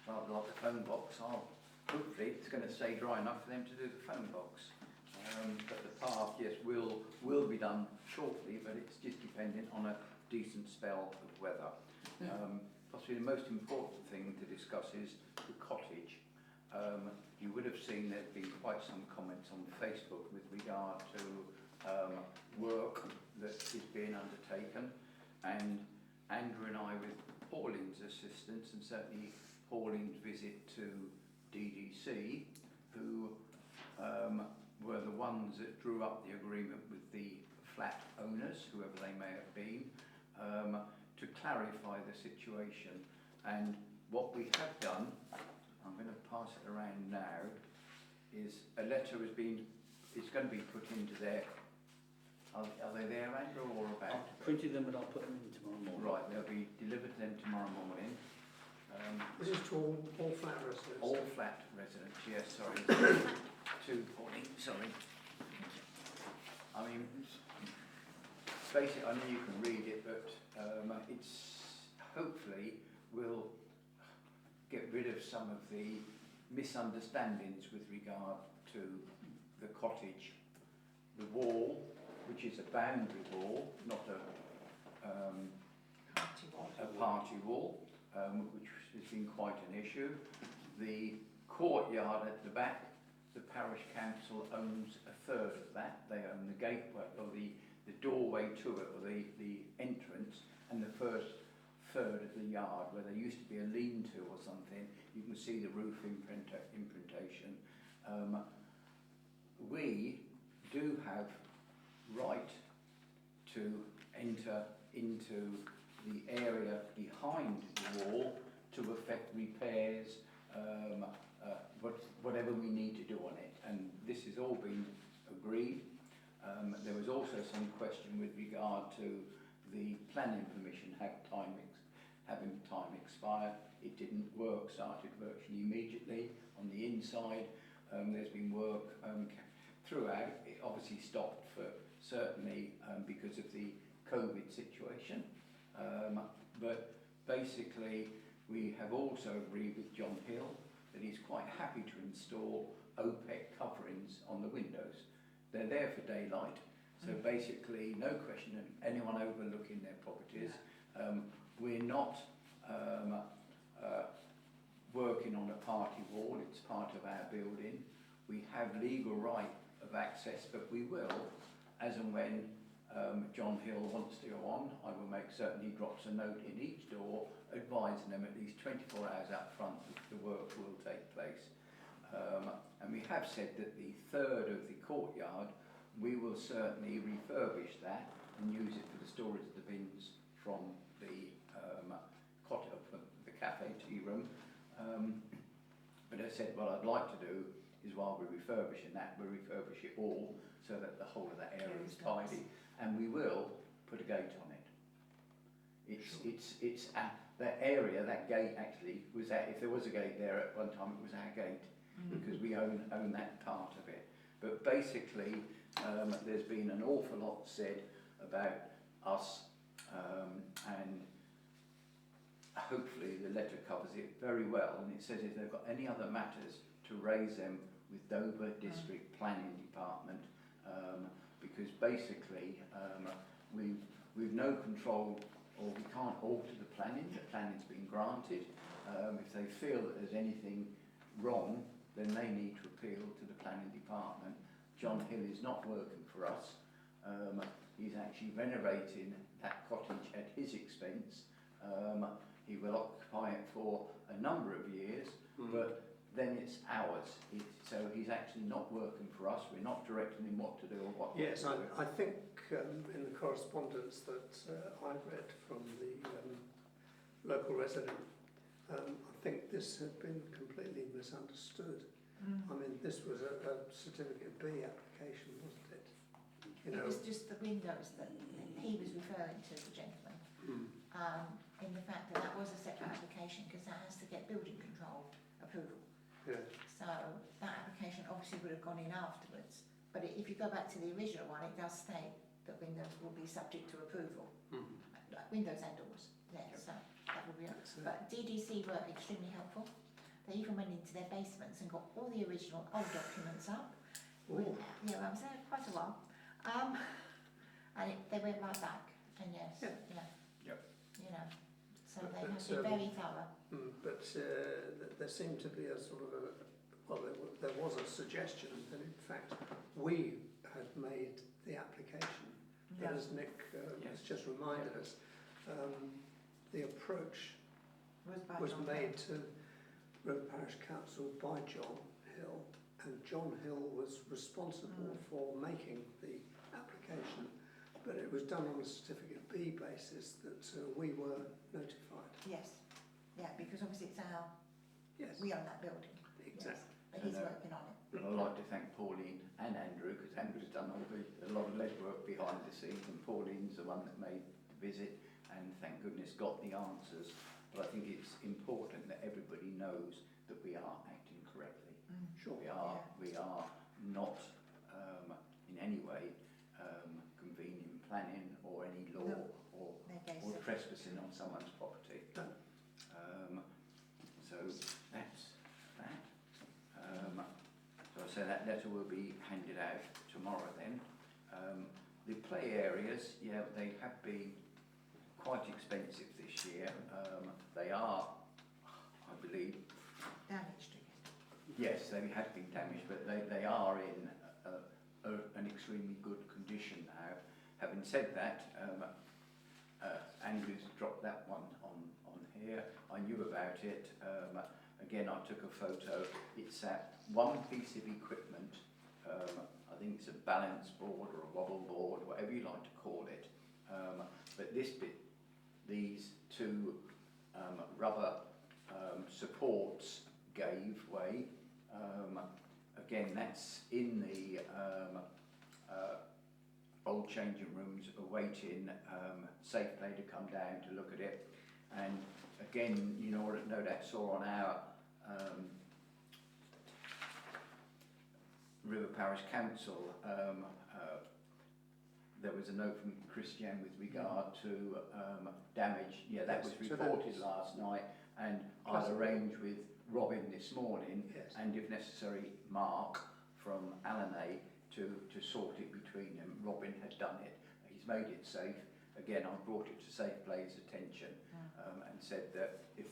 Rather like the phone box, hopefully it's going to stay dry enough for them to do the phone box. But the path, yes, will be done shortly, but it's just dependent on a decent spell of weather. Possibly the most important thing to discuss is the cottage. You would have seen there's been quite some comments on Facebook with regard to work that is being undertaken, and Andrew and I, with Pauline's assistance and certainly Pauline's visit to DDC, who were the ones that drew up the agreement with the flat owners, whoever they may have been, to clarify the situation. And what we have done, I'm going to pass it around now, is a letter has been, it's going to be put into their, are they there, Andrew, or about? I've printed them, but I'll put them in tomorrow morning. Right, they'll be delivered to them tomorrow morning. This is to all flat residents. All flat residents, yes, sorry. Pauline, sorry. I mean, basically, I know you can read it, but it's hopefully will get rid of some of the misunderstandings with regard to the cottage. The wall, which is a boundary wall, not a party wall, which has been quite an issue. The courtyard at the back, the parish council owns a third of that. They own the gateway, or the doorway to it, or the entrance, and the first third of the yard, where there used to be a lean-to or something. You can see the roof imprintation. We do have right to enter into the area behind the wall to effect repairs, whatever we need to do on it, and this has all been agreed. There was also some question with regard to the planning permission having time expire. It didn't work, started virtually immediately on the inside. There's been work throughout. It obviously stopped for certainly because of the COVID situation. But basically, we have also agreed with John Hill that he's quite happy to install OPEC coverings on the windows. They're there for daylight, so basically no question of anyone overlooking their properties. We're not working on a party wall, it's part of our building. We have legal right of access, but we will, as and when John Hill wants to go on, I will make certain he drops a note in each door advising them at least 24 hours up front that the work will take place. And we have said that the third of the courtyard, we will certainly refurbish that and use it for the storage of the bins from the the cafe tea room. But I said what I'd like to do is, while we're refurbishing that, we'll refurbish it all so that the whole of that area is tidy, and we will put a gate on it. It's that area, that gate actually was that. If there was a gate there at one time, it was our gate, because we own that part of it. But basically, there's been an awful lot said about us, and hopefully the letter covers it very well, and it says if they've got any other matters to raise them with Dover District Planning Department, because basically we've no control, or we can't alter the planning. The planning's been granted. If they feel that there's anything wrong, then they need to appeal to the planning department. John Hill is not working for us. He's actually renovating that cottage at his expense. He will occupy it for a number of years, but then it's ours. So he's actually not working for us. We're not directing him what to do or what Yes, not to do. I think in the correspondence that I read from the local resident, I think this had been completely misunderstood. I mean, this was a Certificate B application, wasn't it? You know, It was just the windows that he was referring to, the gentleman, in the fact that that was a separate application, because that has to get building control approval. yeah. So that application obviously would have gone in afterwards. But if you go back to the original one, it does state that windows will be subject to approval. Like windows and doors, so that will be. But DDC were extremely helpful. They even went into their basements and got all the original old documents up. Yeah, I was there quite a while. And they went right back, and yes, you know, so they have to be very thorough. But there seemed to be a sort of there was a suggestion that in fact we had made the application. But as Nick has just reminded us, the approach was made to Road Parish Council by John Hill, and John Hill was responsible for making the application, but it was done on a Certificate B basis that we were notified. Yes, yeah, because obviously it's our, Yes, we own that building. exactly. Yes, but he's working on it. And I'd like to thank Pauline and Andrew, because Andrew's done a lot of legwork behind the scenes, and Pauline's the one that made the visit, and thank goodness got the answers. But I think it's important that everybody knows that we are acting correctly. Sure. We are not in any way convening planning or any trespassing on someone's property. So that's that. So I say that letter will be handed out tomorrow then. The play areas, yeah, they have been quite expensive this year. They are, I believe, Damaged again. yes, they have been damaged, but they are in an extremely good condition now. Having said that, Andrew's dropped that one on here. I knew about it. Again, I took a photo. It's that one piece of equipment. I think it's a balance board or a wobble board, whatever you like to call it. But this bit, these two rubber supports gave way. Again, that's in the old changing rooms, awaiting Safe Play to come down to look at it. And again, you know, no doubt saw on our River Parish Council, there was a note from Christian with regard to damage. Yeah, that was reported last night, and I'll arrange with Robin this morning, and if necessary, Mark from Allenay to sort it between them. Robin had done it. He's made it safe. Again, I brought it to Safe Play's attention and said that if,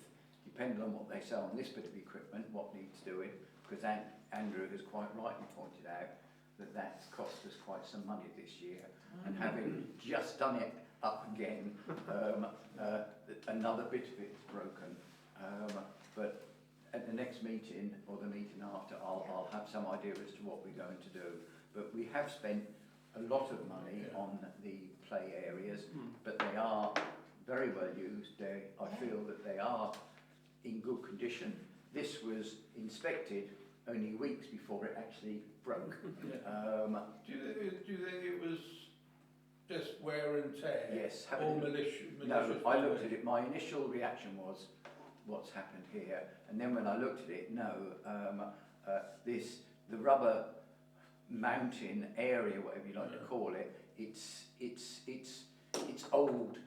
depending on what they sell on this bit of equipment, what needs doing, because Andrew has quite rightly pointed out that that's cost us quite some money this year, and having just done it up again, another bit of it is broken. But at the next meeting, or the meeting after, I'll have some idea as to what we're going to do. But we have spent a lot of money on the play areas, but they are very well used. I feel that they are in good condition. This was inspected only weeks before it actually broke. Do you think it was just wear and tear? Yes. Or malicious? No, I looked at it. My initial reaction was, what's happened here? And then when I looked at it, no, the rubber mounting area, whatever you like to call it, it's old.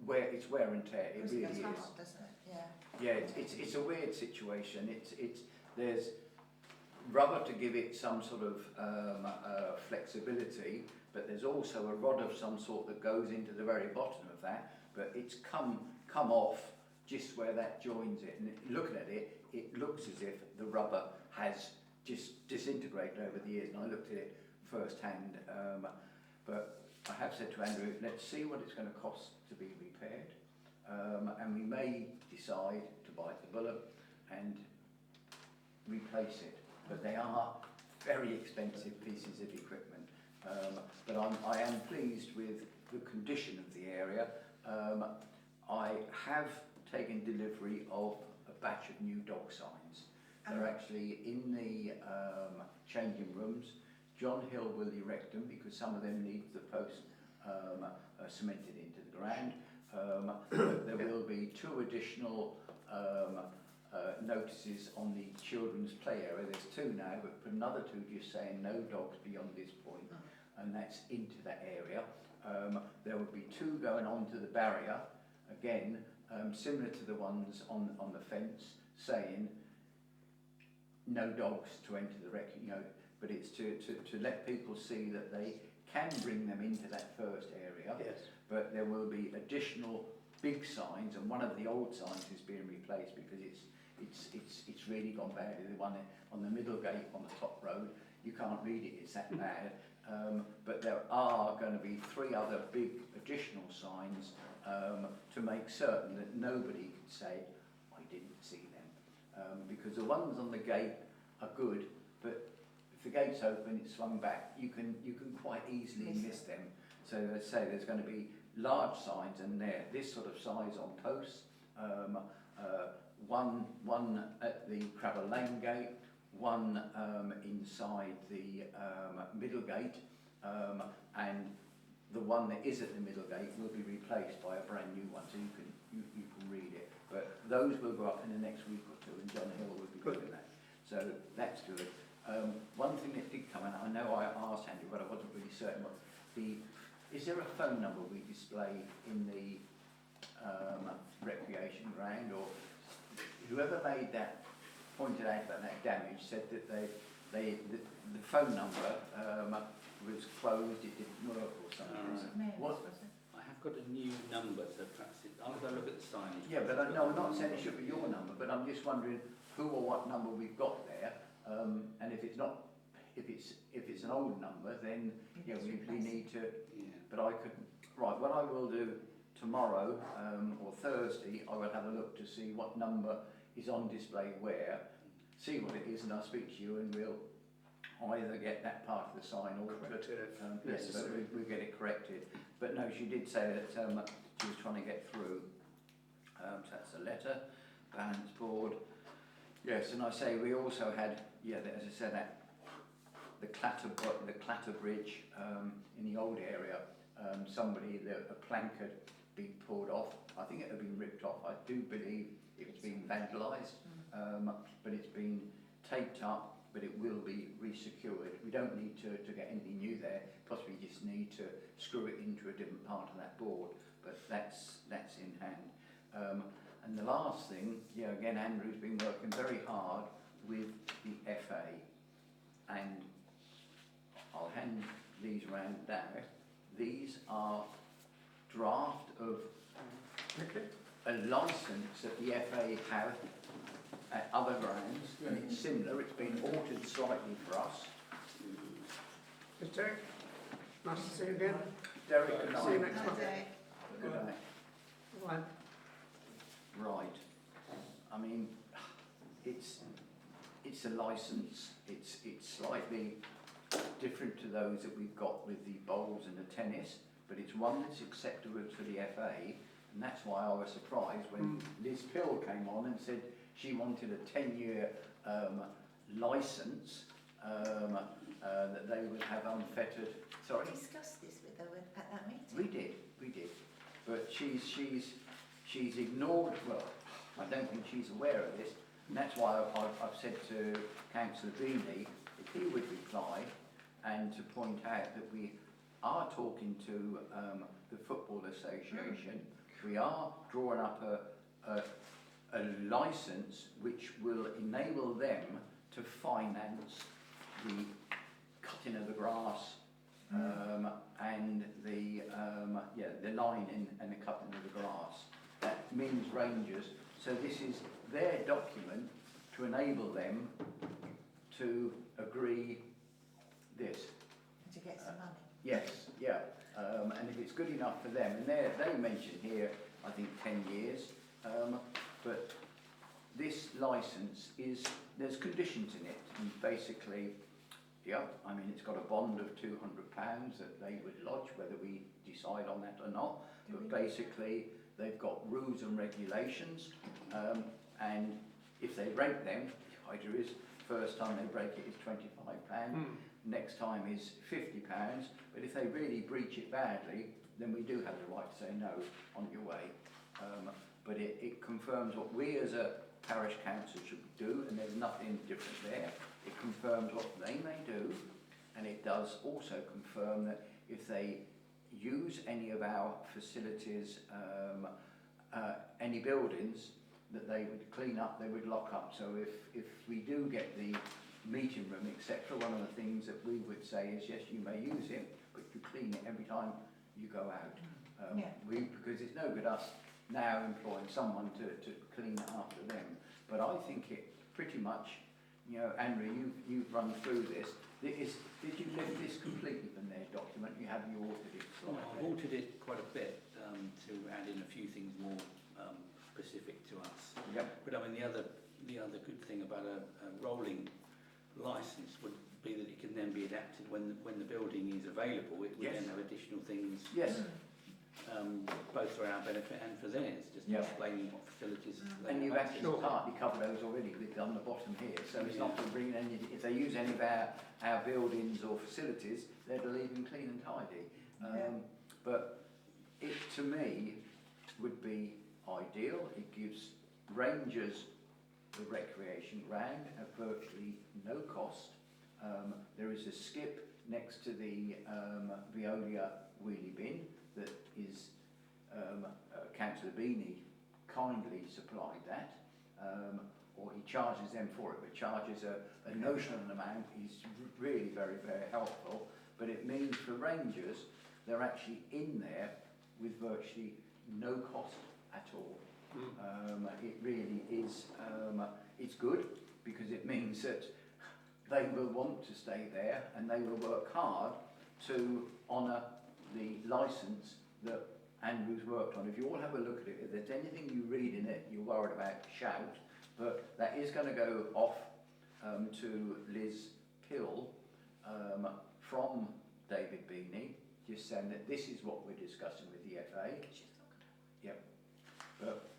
It's wear and tear. It really is. Hard, doesn't it? Yeah, it's a weird situation. There's rubber to give it some sort of flexibility, but there's also a rod of some sort that goes into the very bottom of that. But it's come off just where that joins it, and looking at it, it looks as if the rubber has just disintegrated over the years. And I looked at it firsthand, but I have said to Andrew, let's see what it's going to cost to be repaired, and we may decide to bite the bullet and replace it. But they are very expensive pieces of equipment. But I am pleased with the condition of the area. I have taken delivery of a batch of new dog signs. They're actually in the changing rooms. John Hill will erect them because some of them need the post cemented into the ground. There will be 2 additional notices on the children's play area. There's 2 now, but another 2 just saying no dogs beyond this point, and that's into that area. There will be 2 going on to the barrier, again, similar to the ones on the fence, saying no dogs to enter the wreck, you know, but it's to let people see that they can bring them into that first area. Yes. But there will be additional big signs, and one of the old signs is being replaced because it's really gone badly. The one on the middle gate on the top road, you can't read it, it's that bad. But there are going to be 3 other big additional signs to make certain that nobody can say, I didn't see them. Because the ones on the gate are good, but if the gate's open, it's swung back, you can quite easily miss them. So let's say there's going to be large signs, and they're this sort of size on posts. One at the Crabber Lane gate, one inside the middle gate, and the one that is at the middle gate will be replaced by a brand new one, so you can read it. But those will go up in the next week or 2, and John Hill will be doing that. So that's good. One thing that did come out, I know I asked Andrew, but I wasn't really certain what is there a phone number we display in the recreation ground, or whoever made that, pointed out about that damage, said that the phone number was closed, it didn't work or something. Alright. What? Was it? I have got a new number, so perhaps I'll go look at the signage. Yeah, but no, I'm not saying it should be your number, but I'm just wondering who or what number we've got there, and if it's not, if it's an old number, then yeah, we need to. Yeah. But I could. Right, what I will do tomorrow or Thursday, I will have a look to see what number is on display where, see what it is, and I'll speak to you, and we'll either get that part of the sign or yes, but we'll get it corrected. But no, she did say that she was trying to get through. So that's a letter, balance board. Yes, and I say we also had, yeah, as I said, that the Clatter Bridge in the old area. Somebody, a plank had been pulled off. I think it had been ripped off. I do believe it's been vandalised, but it's been taped up, but it will be resecured. We don't need to get anything new there. Possibly just need to screw it into a different part of that board, but that's in hand. And the last thing, yeah, again, Andrew's been working very hard with the FA, and I'll hand these around now. These are draft of a licence that the FA have at other grounds, and it's similar. It's been altered slightly for us. Mr. Derek, nice to see you again. Derek, good See you night. next month. Good night. Right. Right. I mean, it's a licence. It's slightly different to those that we've got with the bowls and the tennis, but it's one that's acceptable to the FA, and that's why I was surprised when Liz Pill came on and said she wanted a 10-year licence that they would have unfettered. Sorry. We discussed this with her at that meeting. We did, but she's ignored. Well, I don't think she's aware of this, and that's why I've said to Councillor Beanie if he would reply and to point out that we are talking to the Football Association. We are drawing up a licence which will enable them to finance the cutting of the grass and the lining and the cutting of the grass. That means rangers. So this is their document to enable them to agree this. To get some money. Yes, yeah. And if it's good enough for them, and they mention here, I think 10 years, but this licence there's conditions in it, and basically, yeah, I mean, it's got a bond of £200 that they would lodge, whether we decide on that or not, but basically, they've got rules and regulations, and if they break them, the idea is, first time they break it is £25, next time is £50, but if they really breach it badly, then we do have the right to say no, on your way. But it confirms what we as a parish council should do, and there's nothing different there. It confirms what they may do, and it does also confirm that if they use any of our facilities, any buildings, that they would clean up, they would lock up. So if we do get the meeting room, etc., one of the things that we would say is, yes, you may use it, but you clean it every time you go out. Because it's no good us now employing someone to clean it after them. But I think it pretty much, you know, Andrew, you've run through this. Did you lift this completely from their document? You altered it slightly? Well, I've altered it quite a bit to add in a few things more specific to us. Yep. But I mean, the other good thing about a rolling licence would be that it can then be adapted when the building is available. It would then have additional things. Yes. Both for our benefit and for theirs, just explaining what facilities they And you've have actually partly covered those already with on the bottom here, so it's not to bring any, if they use any of our buildings or facilities, they're to leave them clean and tidy. But it, to me, would be ideal. It gives rangers the recreation ground at virtually no cost. There is a skip next to the Veolia wheelie bin that is Councillor Beanie kindly supplied that, or he charges them for it, but charges a notional amount is really very, very helpful. But it means for rangers, they're actually in there with virtually no cost at all. It really is, it's good because it means that they will want to stay there and they will work hard to honour the licence that Andrew's worked on. If you all have a look at it, if there's anything you read in it you're worried about, shout. But that is going to go off to Liz Pill from David Beanie, just saying that this is what we're discussing with the FA. Yep. But,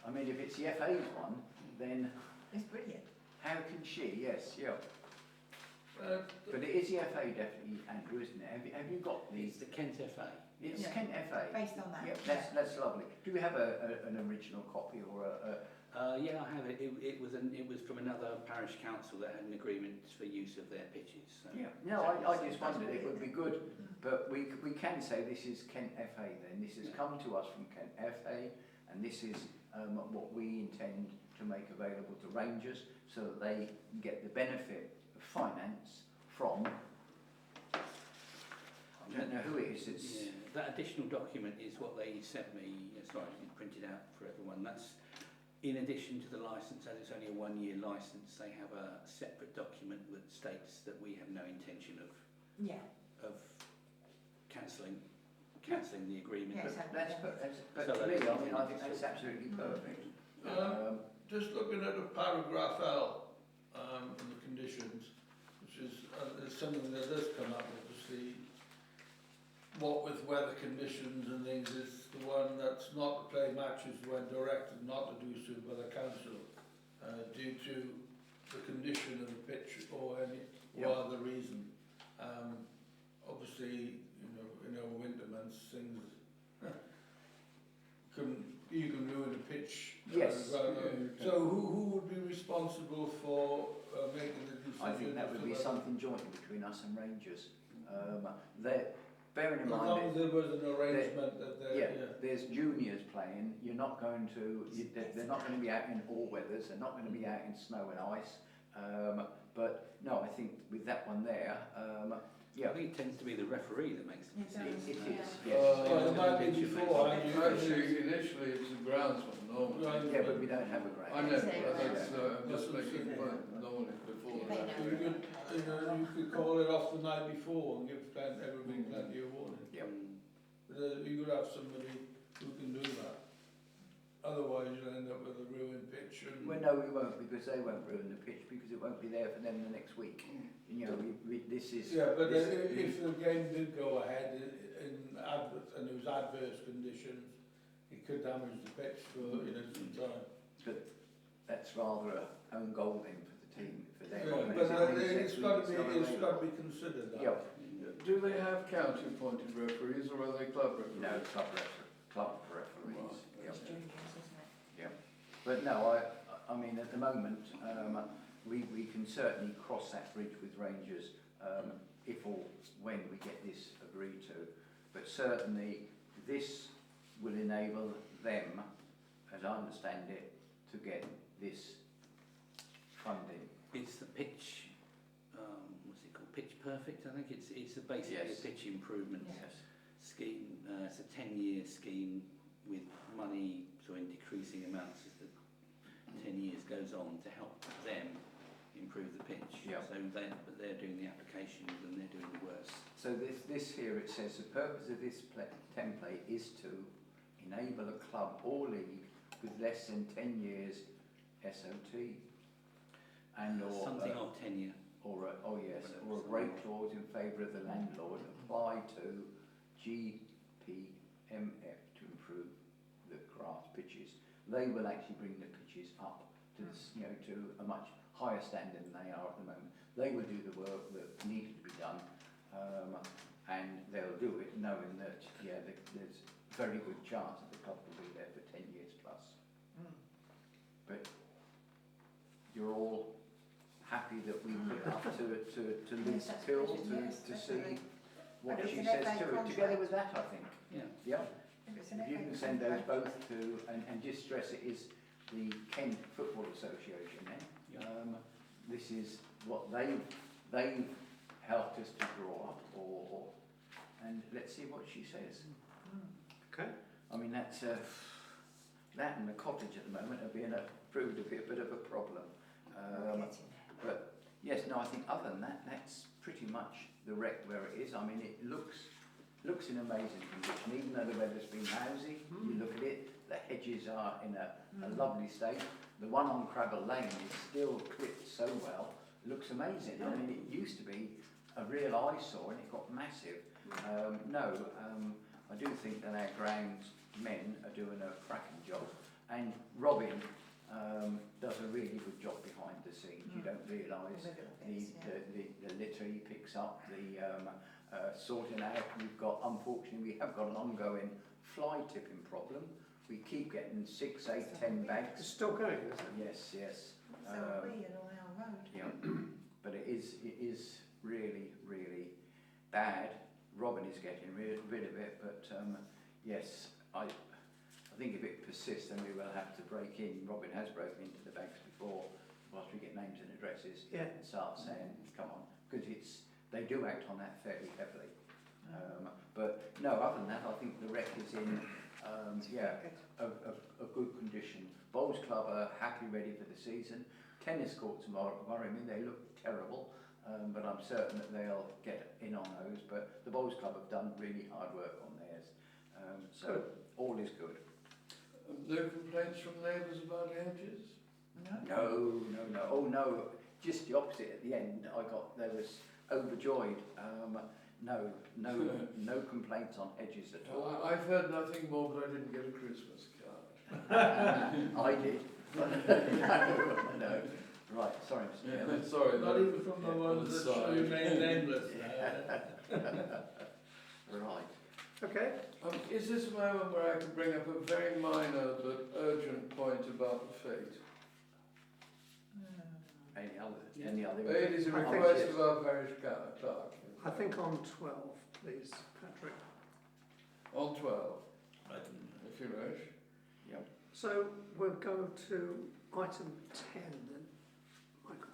I mean, if it's the FA's one, then... It's brilliant. How can she? Yes, yeah. But it is the FA definitely, Andrew, isn't it? Have you got the... It's the Kent FA. It's Yeah. Kent FA. Based on that. Yep, that's lovely. Do we have an original copy or a... Yeah, I have it. It was from another parish council that had an agreement for use of their pitches. So. Yeah, no, I just wondered it would be good, but we can say this is Kent FA then. This has come to us from Kent FA, and this is what we intend to make available to rangers so that they get the benefit of finance from... I don't know who it is. It's that additional document is what they sent me. Sorry, it's printed out for everyone. That's in addition to the licence, as it's only a 1-year licence, they have a separate document that states that we have no intention of cancelling the agreement. Yes, but to me, I mean, I think that's absolutely perfect. Just looking at the paragraph L in the conditions, which is something that does come up, obviously. What with weather conditions and things is the one that's not to play matches when directed not to do so by the council due to the condition of the pitch or any other reason. Obviously, in our winter months, things you can ruin the pitch. Yes. So who would be responsible for making the decision? I think that would be something jointly between us and Rangers. Bearing in As mind long as there was an arrangement that there's juniors playing, you're not going to, they're not going to be out in all weathers, they're not going to be out in snow and ice. But no, I think with that one there, I think it tends to be the referee that makes the decision. it is. Well, it might be before. Actually, initially it's the groundsman, normally. Yeah, but we don't have a grade. I know, but that's, I'm just making a point, normally before They that. know. You could call it off the night before and give everybody plenty of warning. Yep. You could have somebody who can do that. Otherwise you'll end up with a ruined pitch. And Well, no, we won't, because they won't ruin the pitch, because it won't be there for them the next week. This is... yeah, but this, if the game did go ahead and there was adverse conditions, it could damage the pitch for some time. But that's rather a own goal then for the team, for them. But it's got to be considered. That. Yeah. Do they have county-appointed referees or are they club referees? No, club referees. Right. It's juniors, isn't it? Yeah. But no, I mean, at the moment, we can certainly cross that bridge with Rangers if or when we get this agreed to. But certainly this will enable them, as I understand it, to get this funding. It's the pitch, what's it called? Pitch Perfect, I think it's basically Yes. a pitch improvement Yes. scheme. It's a 10-year scheme with money sort of in decreasing amounts as the 10 years goes on to help them improve the pitch. Yeah. So they're doing the applications and they're doing the work. So this here, it says the purpose of this template is to enable a club or league with less than 10 years SOT and or Something of tenure. or a break clause in favour of the landlord apply to GPMF to improve the grass pitches. They will actually bring the pitches up to this, to a much higher standard than they are at the moment. They will do the work that needs to be done, and they'll do it knowing that there's a very good chance that the club will be there for 10 years plus. But you're all happy that we put it up to Liz Pill to see what But it's she an says FA to it. contract. Together with that, I think. Yeah. Yeah. If it's an If you can FA send those contract. both to, and just stress it is the Kent Football Association then. This is what they've helped us to draw up, and let's see what she says. Okay. I mean, that's, that and the cottage at the moment have proved to be a bit of a problem. We're getting there. But yes, no, I think other than that, that's pretty much the wreck where it is. I mean, it looks in amazing condition, even though the weather's been lousy. You look at it, the hedges are in a lovely state. The one on Crabble Lane is still clipped so well, looks amazing. I mean, it used to be a real eyesore and it got massive. I do think that our grounds men are doing a cracking job, and Robin does a really good job behind the scenes. You don't realise the litter he picks up, the sorting out. Unfortunately, we have got an ongoing fly tipping problem. We keep getting 6, 8, 10 It's bags. still going, isn't it? Yes, yes. So are we along our road. Yeah, but it is really, really bad. Robin is getting rid of it, but yes, I think if it persists, then we will have to break in. Robin has broken into the banks before, whilst we get names and addresses, and start saying, come on, because they do act on that fairly heavily. But no, other than that, I think the wreck is in a good condition. Bowls Club are happy, ready for the season. Tennis courts worry me, they look terrible, but I'm certain that they'll get in on those. But the Bowls Club have done really hard work on theirs, so all is good. No complaints from neighbours about hedges? No. Oh no, just the opposite at the end. They was overjoyed. No complaints on hedges at all. I've heard nothing more, but I didn't get a Christmas card. I did. No. Right, sorry, Mr. Chairman. Sorry, Not even from the ones that shall remain nameless. Right. Okay. Is this a moment where I can bring up a very minor but urgent point about the fete? Any other? It is a I think request yes. of our parish clerk. I think on 12, please, Patrick. On 12, if you wish. Yep. So we'll go to item 10 then. Michael.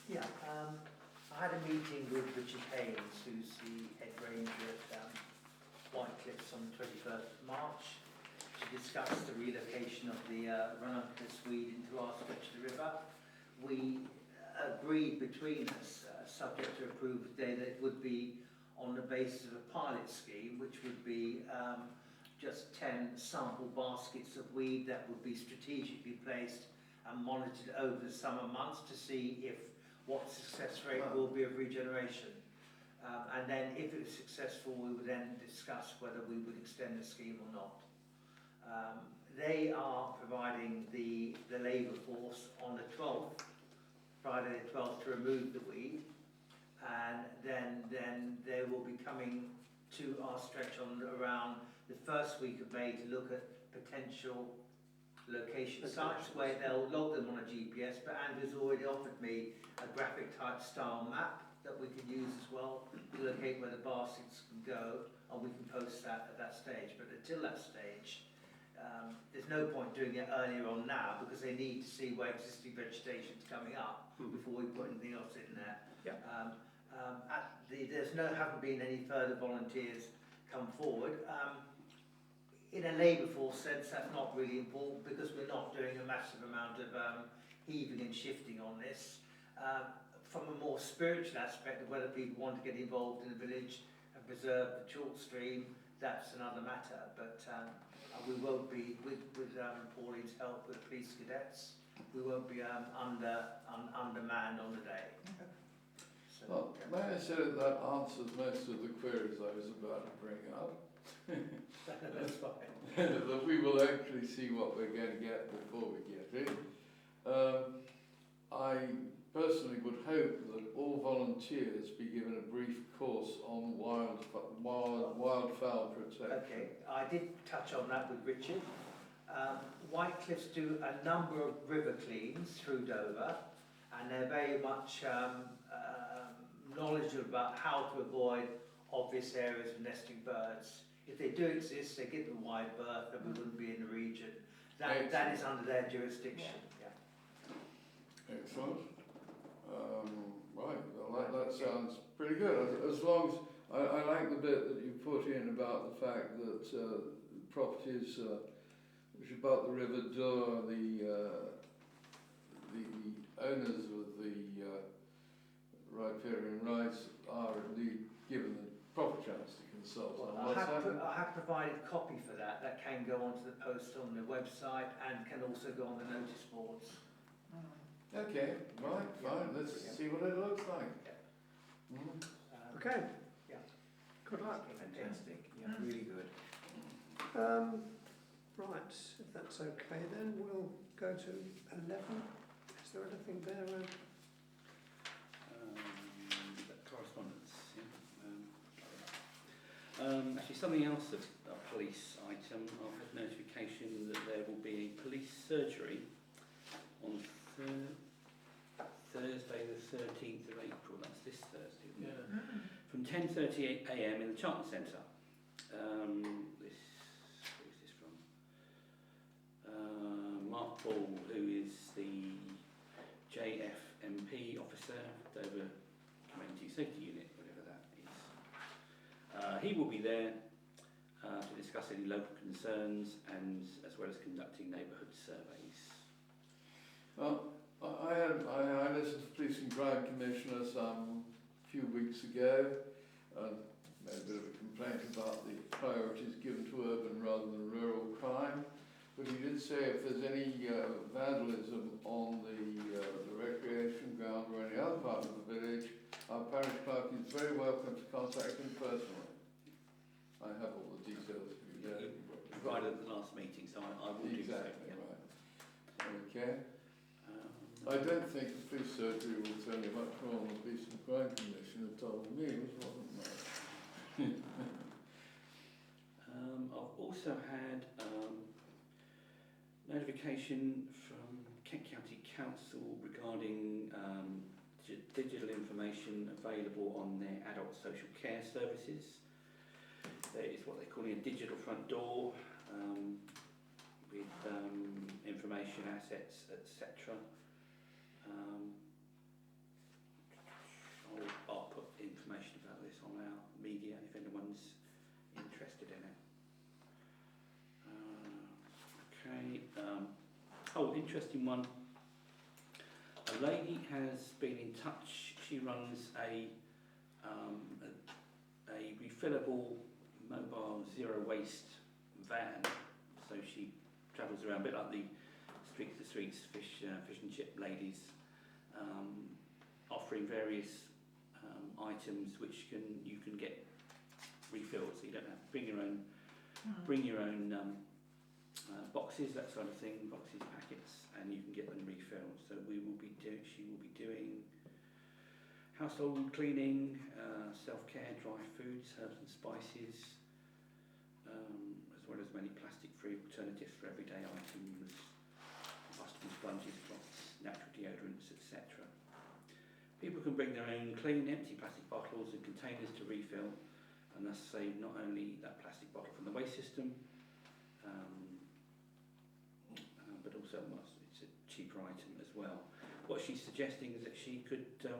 Yeah, I had a meeting with Richard Haynes, who's the head ranger at Whitecliffs on the 21st of March, to discuss the relocation of the ranunculus weed into our stretch of the river. We agreed between us, subject to approval today, that it would be on the basis of a pilot scheme, which would be just 10 sample baskets of weed that would be strategically placed and monitored over the summer months to see what the success rate will be of regeneration. And then if it was successful, we would then discuss whether we would extend the scheme or not. They are providing the labour force on the 12th, Friday the 12th, to remove the weed, and then they will be coming to our stretch on around the first week of May to look at potential location sites where they'll log them on a GPS, but Andrew's already offered me a graphic type style map that we can use as well to locate where the baskets can go, and we can post that at that stage. But until that stage, there's no point doing it earlier on now, because they need to see where existing vegetation is coming up before we put anything else in there. Haven't been any further volunteers come forward. In a labour force sense, that's not really important, because we're not doing a massive amount of heaving and shifting on this. From a more spiritual aspect of whether people want to get involved in the village and preserve the chalk stream, that's another matter. But we won't be, with Pauline's help with the police cadets, we won't be undermanned on the day. So, Well, may I say that answers most of the queries I was about to bring up. that's fine. That we will actually see what we're going to get before we get in. I personally would hope that all volunteers be given a brief course on wildfowl protection. Okay, I did touch on that with Richard. Whitecliffs do a number of river cleans through Dover, and they're very much knowledgeable about how to avoid obvious areas of nesting birds if they do exist, they get the wide berth, and we wouldn't be in the region. That is under their jurisdiction. Yeah. Excellent. Right, well, that sounds pretty good. As long as, I like the bit that you put in about the fact that properties which abut the River Dore, the owners of the riparian rights are indeed given the proper chance to consult Well, on what's happening. I have provided copy for that. That can go onto the post on the website and can also go on the notice boards. Okay, right, fine, let's see what it looks like. Okay. Yeah. Good luck. Fantastic, yeah, really good. Right, if that's okay then, we'll go to 11. Is there anything there? Correspondence. Yeah. Actually, something else of a police item. I've had notification that there will be a police surgery on Thursday the 13th of April. That's this Thursday, isn't it? From 10:30 a.m. in the Charlton Centre. Who is this from? Mark Ball, who is the JFMP officer, Dover Community Safety Unit, whatever that is. He will be there to discuss any local concerns and as well as conducting neighbourhood surveys. Well, I listened to the Police and Crime Commissioner some few weeks ago and made a bit of a complaint about the priorities given to urban rather than rural crime. But he did say if there's any vandalism on the recreation ground or any other part of the village, our parish clerk is very welcome to contact him personally. I have all the details for you there. Provided at the last meeting, so I will do so. Exactly, Yeah. right. Okay. I don't think the police surgery will tell you much more than the Police and Crime Commissioner told me, which wasn't much. I've also had notification from Kent County Council regarding digital information available on their adult social care services. There is what they're calling a digital front door with information, assets, etc. I'll put information about this on our media if anyone's interested in it. Interesting one. A lady has been in touch. She runs a refillable mobile zero waste van. So she travels around a bit like the Streets to Streets fish and chip ladies, offering various items which you can get refilled. So you don't have to bring your own boxes, that sort of thing, boxes, packets, and you can get them refilled. So she will be doing household cleaning, self-care, dry foods, herbs and spices, as well as many plastic-free alternatives for everyday items, combustible sponges, cloths, natural deodorants, etc. People can bring their own clean, empty plastic bottles and containers to refill, and thus save not only that plastic bottle from the waste system, but also it's a cheaper item as well. What she's suggesting is that she could do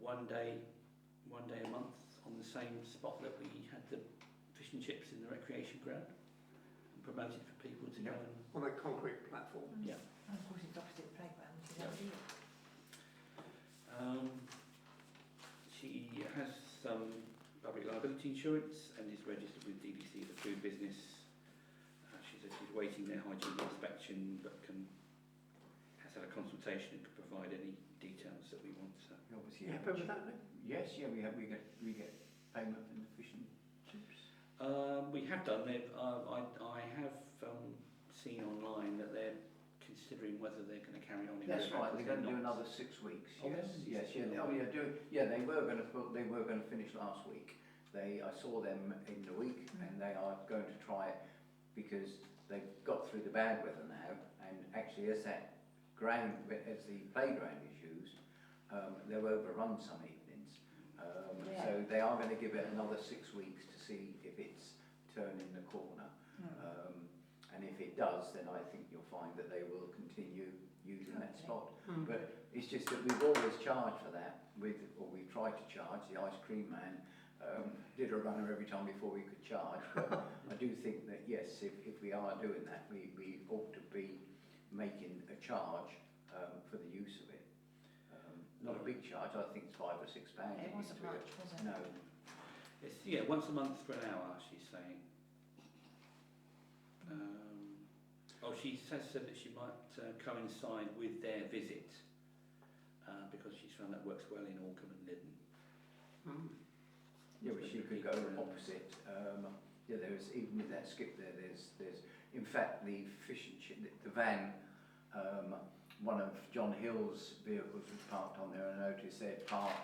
one day a month on the same spot that we had the fish and chips in the recreation ground, and promote it for people to go and... On that concrete platform. Yeah. And of course it's opposite the playground, which is Yeah. ideal. She has some public liability insurance and is registered with DDC as a food business. She said she's waiting their hygiene inspection, but has had a consultation and could provide any details that we want. So. Obviously, You happy with that, Nick? yes, yeah, we get payment from the fish and chips. We have done. I have seen online that they're considering whether they're going to carry on. That's right. They're going to do another 6 weeks. Oh, Yes, yes. yes, yeah. Oh, yeah. They were going to finish last week. I saw them in the week, and they are going to try it because they've got through the bad weather now. And actually, as the playground is used, they're overrun some evenings, So they are going to give it another 6 weeks to see if it's turning the corner. And if it does, then I think you'll find that they will continue using that spot. But it's just that we've always charged for that, or we've tried to charge. The ice cream man did a runner every time before we could charge. But I do think that, yes, if we are doing that, we ought to be making a charge for the use of it. Not a big charge, I think it's £5 or £6. It wasn't much, was it? No. It's, once a month for an hour, she's saying. She has said that she might coincide with their visit because she's found that works well in Auckland and Lyddon. Yeah, but she could go opposite. There's even with that skip there. There's in fact the fish and chip, the van. One of John Hill's vehicles was parked on there, and I noticed they're parked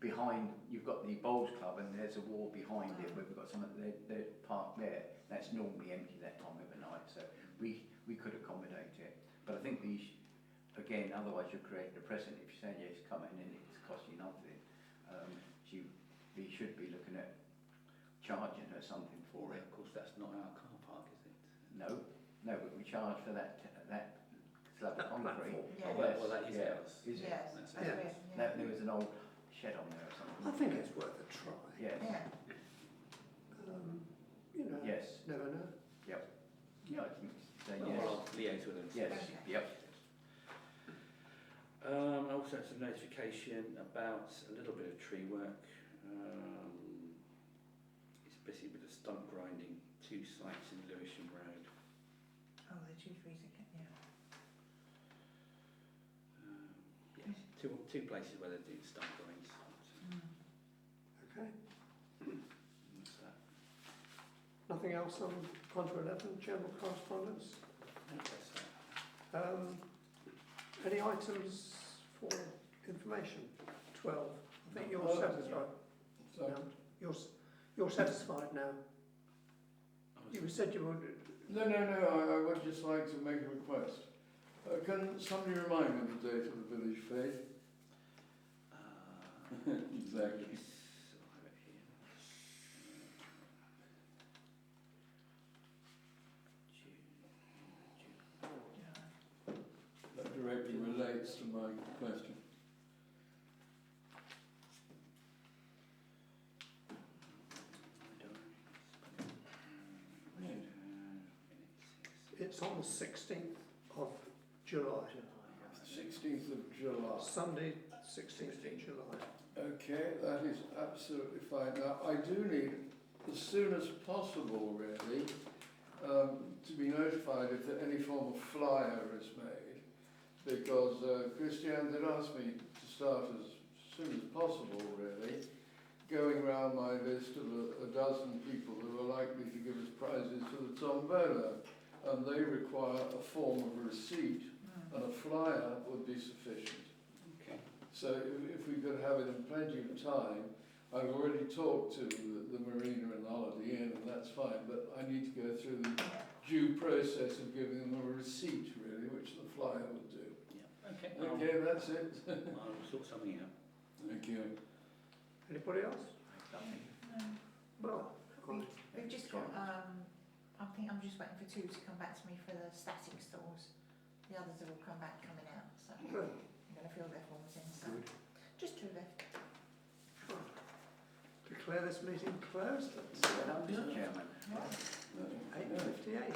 behind. You've got the bowls club, and there's a wall behind it where we've got some. They're parked there. That's normally empty that time of the night, so we could accommodate it. But I think again, otherwise you're creating a precedent. If you're saying yes, come in and it's costing nothing, we should be looking at charging her something for it. Of course, that's not our car park, is it? No, but we charge for that slab of concrete. Yeah. Well, that is ours. Is it? Yes, That's that's it. it, There was an old shed on there or something. I think it's worth a try. Yes. yeah. Yes. Never know. Yeah, I think so, Well, yes. I'll liaise with them. Yes. Okay. Yep. Also, some notification about a little bit of tree work. It's busy with the stump grinding, 2 sites in Lewisham Road. Oh, the 2 trees again, yeah. Two places where they're doing stump grinds. Okay. What's that? Nothing else on Contra 11, general correspondence? That's that. Any items for information? 12. I think you're satisfied. So, No, you're satisfied now. You said you would. no, I would just like to make a request. Can somebody remind me of the date of the village fair? Exactly. Yes, I have it here. June. That directly relates to my question. It's on the 16th of July. 16th of July. Sunday, 16th of July. Okay, that is absolutely fine. Now, I do need, as soon as possible, really, to be notified if any form of flyer is made, because Christiane did ask me to start as soon as possible, really, going round my list of a dozen people who are likely to give us prizes for the tombola, and they require a form of receipt, and a flyer would be sufficient. Okay. So if we could have it in plenty of time, I've already talked to the marina and the Holiday Inn, and that's fine, but I need to go through the due process of giving them a receipt, really, which the flyer would do. Yeah. Okay. Okay, that's it. I'll sort something out. Thank you. Anybody else? No. Well, We've just got, I think I'm just waiting for 2 to come back to me for the static stalls. The others have all coming out, so good. I'm going to fill their forms in. So just 2 left. Declare this meeting closed at Mr. Chairman. 8:58.